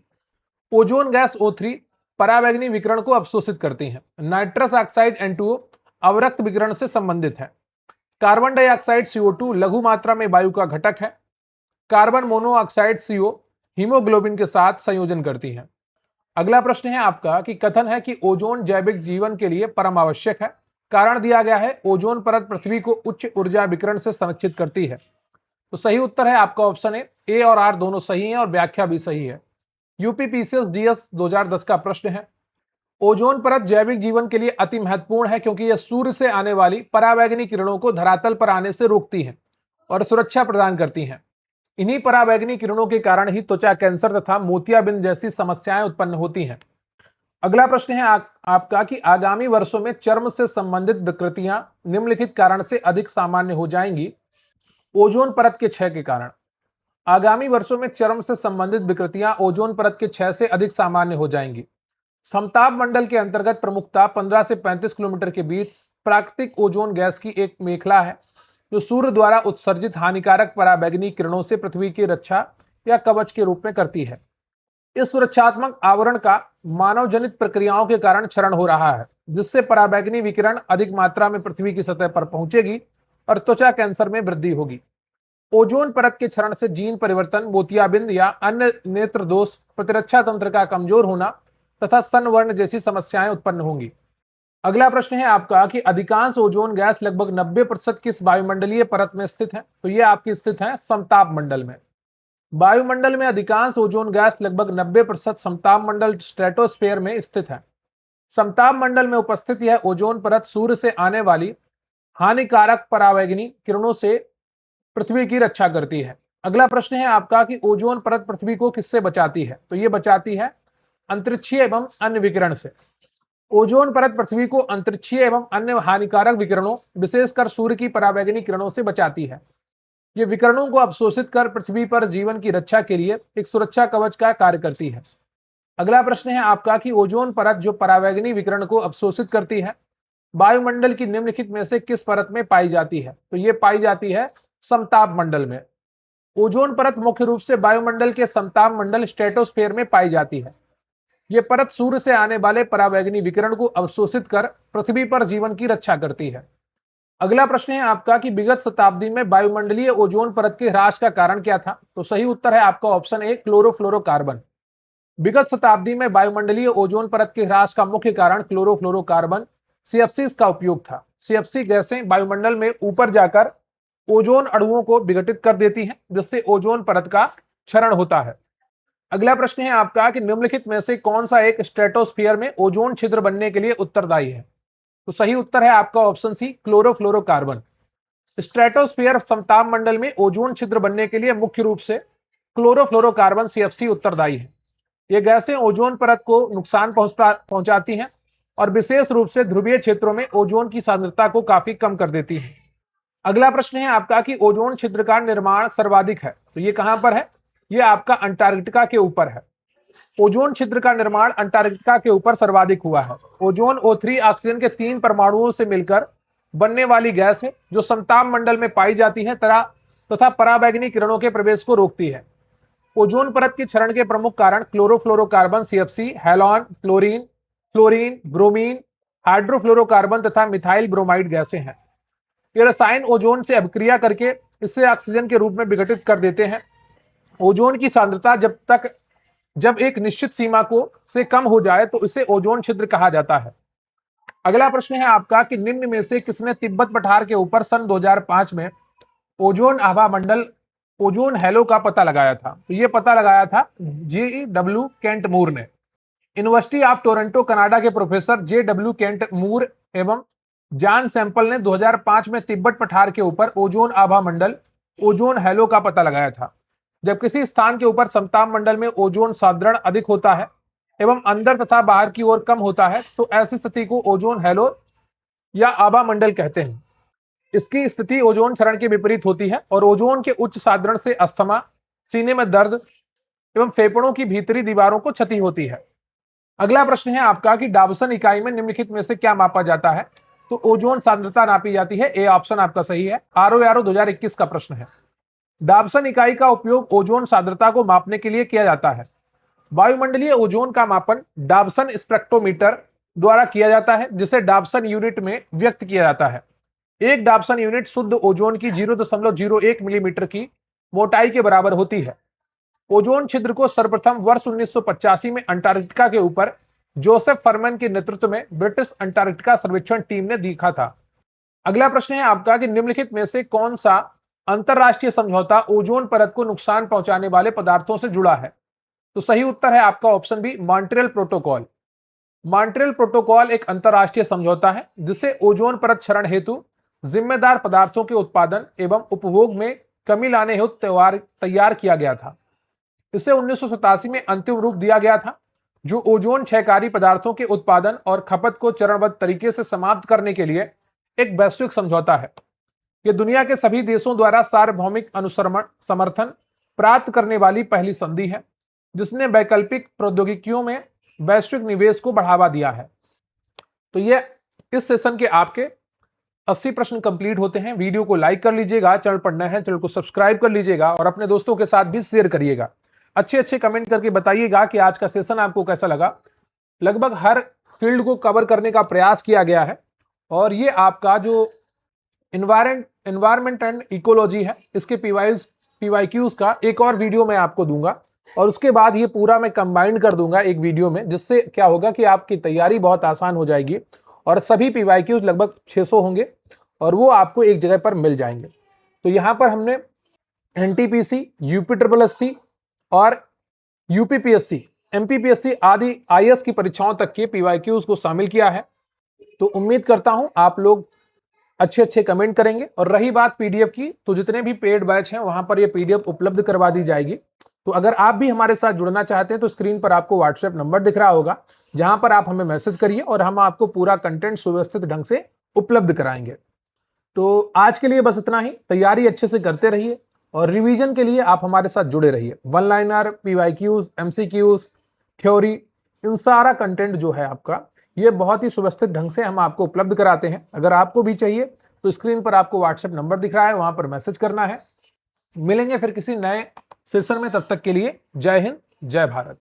ozone gas O3 परावैंगनी विकिरण को अवशोषित करती है। नाइट्रस ऑक्साइड N2O अवरक्त विकिरण से संबंधित है। कार्बन डाइऑक्साइड CO2 लघु मात्रा में वायु का घटक है। कार्बन मोनोऑक्साइड CO हीमोग्लोबिन के साथ संयोजन करती है। अगला प्रश्न है आपका कि कथन है कि ओजोन जैविक जीवन के लिए परम आवश्यक है। कारण दिया गया है, ओजोन परत पृथ्वी को उच्च ऊर्जा विकिरण से संरक्षित करती है। तो सही उत्तर है आपका ऑप्शन ए और आर दोनों सही हैं और व्याख्या भी सही है। यूपी पीसीएस जीएस 2010 का प्रश्न है, ओजोन परत जैविक जीवन के लिए अति महत्वपूर्ण है क्योंकि यह सूर्य से आने वाली परावैंगनी किरणों को धरातल पर आने से रोकती है और सुरक्षा प्रदान करती हैं। इन्हीं परावैंगनी किरणों के कारण ही त्वचा कैंसर तथा मोतियाबिंद जैसी समस्याएं उत्पन्न होती हैं। अगला प्रश्न है आपका कि आगामी वर्षों में चर्म से संबंधित विकृतियां निम्नलिखित कारण से अधिक सामान्य हो जाएंगी ओजोन परत के क्षय के कारण। आगामी वर्षों में चर्म से संबंधित विकृतियां ओजोन परत के क्षय से अधिक सामान्य हो जाएंगी। समताप मंडल के अंतर्गत प्रमुखता 15 से 35 किलोमीटर के बीच प्राकृतिक ओजोन गैस की एक मेखला है जो सूर्य द्वारा उत्सर्जित हानिकारक परावैंगनी किरणों से पृथ्वी की रक्षा या कवच के रूप में करती है। इस सुरक्षात्मक आवरण का मानव जनित प्रक्रियाओं के कारण क्षरण हो रहा है, जिससे परावैंगनी विकिरण अधिक मात्रा में पृथ्वी की सतह पर पहुंचेगी और त्वचा कैंसर में वृद्धि होगी। ओजोन परत के क्षरण से जीन परिवर्तन, मोतियाबिंद या अन्य नेत्र दोष, प्रतिरक्षा तंत्र का कमजोर होना तथा सनवर्ण जैसी समस्याएं उत्पन्न होंगी। अगला प्रश्न है आपका कि अधिकांश ओजोन गैस लगभग 90% किस वायुमंडलीय परत में स्थित है? तो ये आपकी स्थित है समताप मंडल में। वायुमंडल में अधिकांश ओजोन गैस लगभग 90% समताप मंडल स्ट्रेटोस्फेयर में स्थित है। समताप मंडल में उपस्थित यह ओजोन परत सूर्य से आने वाली हानिकारक परावैंगनी किरणों से पृथ्वी की रक्षा करती है। अगला प्रश्न है आपका कि ओजोन परत पृथ्वी को किससे बचाती है? तो ये बचाती है अंतरिक्षीय एवं अन्य विकिरण से। ओजोन परत पृथ्वी को अंतरिक्षीय एवं अन्य हानिकारक विकिरणों, विशेषकर सूर्य की परावैंगनी किरणों से बचाती है। ये विकिरणों को अवशोषित कर पृथ्वी पर जीवन की रक्षा के लिए एक सुरक्षा कवच का कार्य करती है। अगला प्रश्न है आपका कि ओजोन परत जो परावैंगनी विकिरण को अवशोषित करती है, वायुमंडल की निम्नलिखित में से किस परत में पाई जाती है? तो ये पाई जाती है समताप मंडल में। ओजोन परत मुख्य रूप से वायुमंडल के समताप मंडल स्ट्रेटोस्फेयर में पाई जाती है। यह परत सूर्य से आने वाले परावैंगनी विकिरण को अवशोषित कर पृथ्वी पर जीवन की रक्षा करती है। अगला प्रश्न है आपका कि विगत शताब्दी में वायुमंडलीय ओजोन परत के ह्रास का कारण क्या था? तो सही उत्तर है आपका ऑप्शन ए, क्लोरोफ्लोरोकार्बन। विगत शताब्दी में वायुमंडलीय ओजोन परत के ह्रास का मुख्य कारण क्लोरोफ्लोरोकार्बन CFCs का उपयोग था। CFC गैसें वायुमंडल में ऊपर जाकर ओजोन अणुओं को विघटित कर देती हैं, जिससे ओजोन परत का क्षरण होता है। अगला प्रश्न है आपका कि निम्नलिखित में से कौन सा एक स्ट्रेटोस्फीयर में ओजोन छिद्र बनने के लिए उत्तरदायी है? तो सही उत्तर है आपका ऑप्शन सी, क्लोरोफ्लोरोकार्बन। स्ट्रेटोस्फीयर समताप मंडल में ओजोन छिद्र बनने के लिए मुख्य रूप से क्लोरोफ्लोरोकार्बन सीएफसी उत्तरदायी है। ये गैसें ओजोन परत को नुकसान पहुंचाती हैं और विशेष रूप से ध्रुवीय क्षेत्रों में ओजोन की सांद्रता को काफी कम कर देती हैं। अगला प्रश्न है आपका कि ओजोन छिद्र का निर्माण सर्वाधिक है, तो ये कहां पर है? ये आपका अंटार्कटिका के ऊपर है। ओजोन छिद्र का निर्माण अंटार्कटिका के ऊपर सर्वाधिक हुआ है। ओजोन O3 ऑक्सीजन के 3 परमाणुओं से मिलकर बनने वाली गैस है जो समताप मंडल में पाई जाती है तथा पराबैंगनी किरणों के प्रवेश को रोकती है। ओजोन परत के क्षरण के प्रमुख कारण chlorofluorocarbon CFC, halon, chlorine, fluorine, bromine, hydrofluorocarbon तथा मिथाइल ब्रोमाइड गैसें हैं। ये रसायन ओजोन से अभिक्रिया करके इसे ऑक्सीजन के रूप में विघटित कर देते हैं। ओजोन की सांद्रता जब एक निश्चित सीमा को से कम हो जाए तो इसे ओजोन छिद्र कहा जाता है। अगला प्रश्न है आपका कि निम्न में से किसने तिब्बत पठार के ऊपर सन 2005 में ओजोन आभा मंडल, ओजोन हैलो का पता लगाया था? तो ये पता लगाया था JW केंट मूर ने। यूनिवर्सिटी ऑफ टोरंटो कनाडा के प्रोफेसर JW केंट मूर एवं जॉन सैंपल ने 2005 में तिब्बत पठार के ऊपर ओजोन आभा मंडल, ओजोन हैलो का पता लगाया था। जब किसी स्थान के ऊपर समताप मंडल में ओजोन साद्रण अधिक होता है एवं अंदर तथा बाहर की ओर कम होता है तो ऐसी स्थिति को ओजोन हैलो या आभा मंडल कहते हैं। इसकी स्थिति ओजोन क्षरण के विपरीत होती है और ओजोन के उच्च साद्रण से अस्थमा, सीने में दर्द एवं फेफड़ों की भीतरी दीवारों को क्षति होती है। अगला प्रश्न है आपका कि डाबसन इकाई में निम्नलिखित में से क्या मापा जाता है? तो ओजोन सांद्रता नापी जाती है। ए ऑप्शन आपका सही है। ROARO 2021 का प्रश्न है। डाबसन इकाई का उपयोग ओजोन सांद्रता को मापने के लिए किया जाता है। वायुमंडलीय ओजोन का मापन डाबसन स्पेक्ट्रोमीटर द्वारा किया जाता है, जिसे डाबसन यूनिट में व्यक्त किया जाता है। एक डाबसन यूनिट शुद्ध ओजोन की 0.01 मिलीमीटर की मोटाई के बराबर होती है। ओजोन छिद्र को सर्वप्रथम वर्ष 1985 में अंटार्कटिका के ऊपर जोसेफ फरमैन के नेतृत्व में ब्रिटिश अंटार्कटिका सर्वेक्षण टीम ने देखा था। अगला प्रश्न है आपका कि निम्नलिखित में से कौन सा अंतरराष्ट्रीय समझौता ओजोन परत को नुकसान पहुंचाने वाले पदार्थों से जुड़ा है? तो सही उत्तर है आपका option B, Montreal protocol. Montreal protocol एक अंतरराष्ट्रीय समझौता है जिसे ओजोन परत क्षरण हेतु जिम्मेदार पदार्थों के उत्पादन एवं उपभोग में कमी लाने हेतु तैयार किया गया था। इसे 1987 में अंतिम रूप दिया गया था, जो ओजोन क्षयकारी पदार्थों के उत्पादन और खपत को चरणबद्ध तरीके से समाप्त करने के लिए एक वैश्विक समझौता है। यह दुनिया के सभी देशों द्वारा सार्वभौमिक समर्थन प्राप्त करने वाली पहली संधि है, जिसने वैकल्पिक प्रौद्योगिकियों में वैश्विक निवेश को बढ़ावा दिया है। तो ये इस सेशन के आपके 80 प्रश्न कंप्लीट होते हैं। वीडियो को लाइक कर लीजिएगा, चैनल पर नए हैं चैनल को सब्सक्राइब कर लीजिएगा और अपने दोस्तों के साथ भी शेयर करिएगा। अच्छे कमेंट करके बताइएगा कि आज का सेशन आपको कैसा लगा। लगभग हर फील्ड को कवर करने का प्रयास किया गया है और ये आपका जो एनवायरमेंट एंड इकोलॉजी है, इसके PYQs का एक और वीडियो मैं आपको दूंगा और उसके बाद ये पूरा मैं कंबाइंड कर दूंगा एक वीडियो में, जिससे क्या होगा कि आपकी तैयारी बहुत आसान हो जाएगी और सभी PYQs लगभग 600 होंगे और वो आपको एक जगह पर मिल जाएंगे। तो यहाँ पर हमने NTPC, UPSSC और UPPSC, MPPSC आदि IAS की परीक्षाओं तक के PYQs को शामिल किया है। तो उम्मीद करता हूं आप लोग अच्छे कमेंट करेंगे। और रही बात PDF की, तो जितने भी पेड बैच हैं वहां पर ये PDF उपलब्ध करवा दी जाएगी। तो अगर आप भी हमारे साथ जुड़ना चाहते हैं तो स्क्रीन पर आपको WhatsApp नंबर दिख रहा होगा, जहां पर आप हमें मैसेज करिए और हम आपको पूरा कंटेंट सुव्यवस्थित ढंग से उपलब्ध कराएंगे। तो आज के लिए बस इतना ही। तैयारी अच्छे से करते रहिए और रिवीजन के लिए आप हमारे साथ जुड़े रहिए। One liner, PYQs, MCQs, theory, इन सारा कंटेंट जो है आपका, ये बहुत ही सुव्यवस्थित ढंग से हम आपको उपलब्ध कराते हैं। अगर आपको भी चाहिए तो स्क्रीन पर आपको WhatsApp नंबर दिख रहा है, वहां पर मैसेज करना है। मिलेंगे फिर किसी नए सेशन में, तब तक के लिए जय हिंद, जय भारत।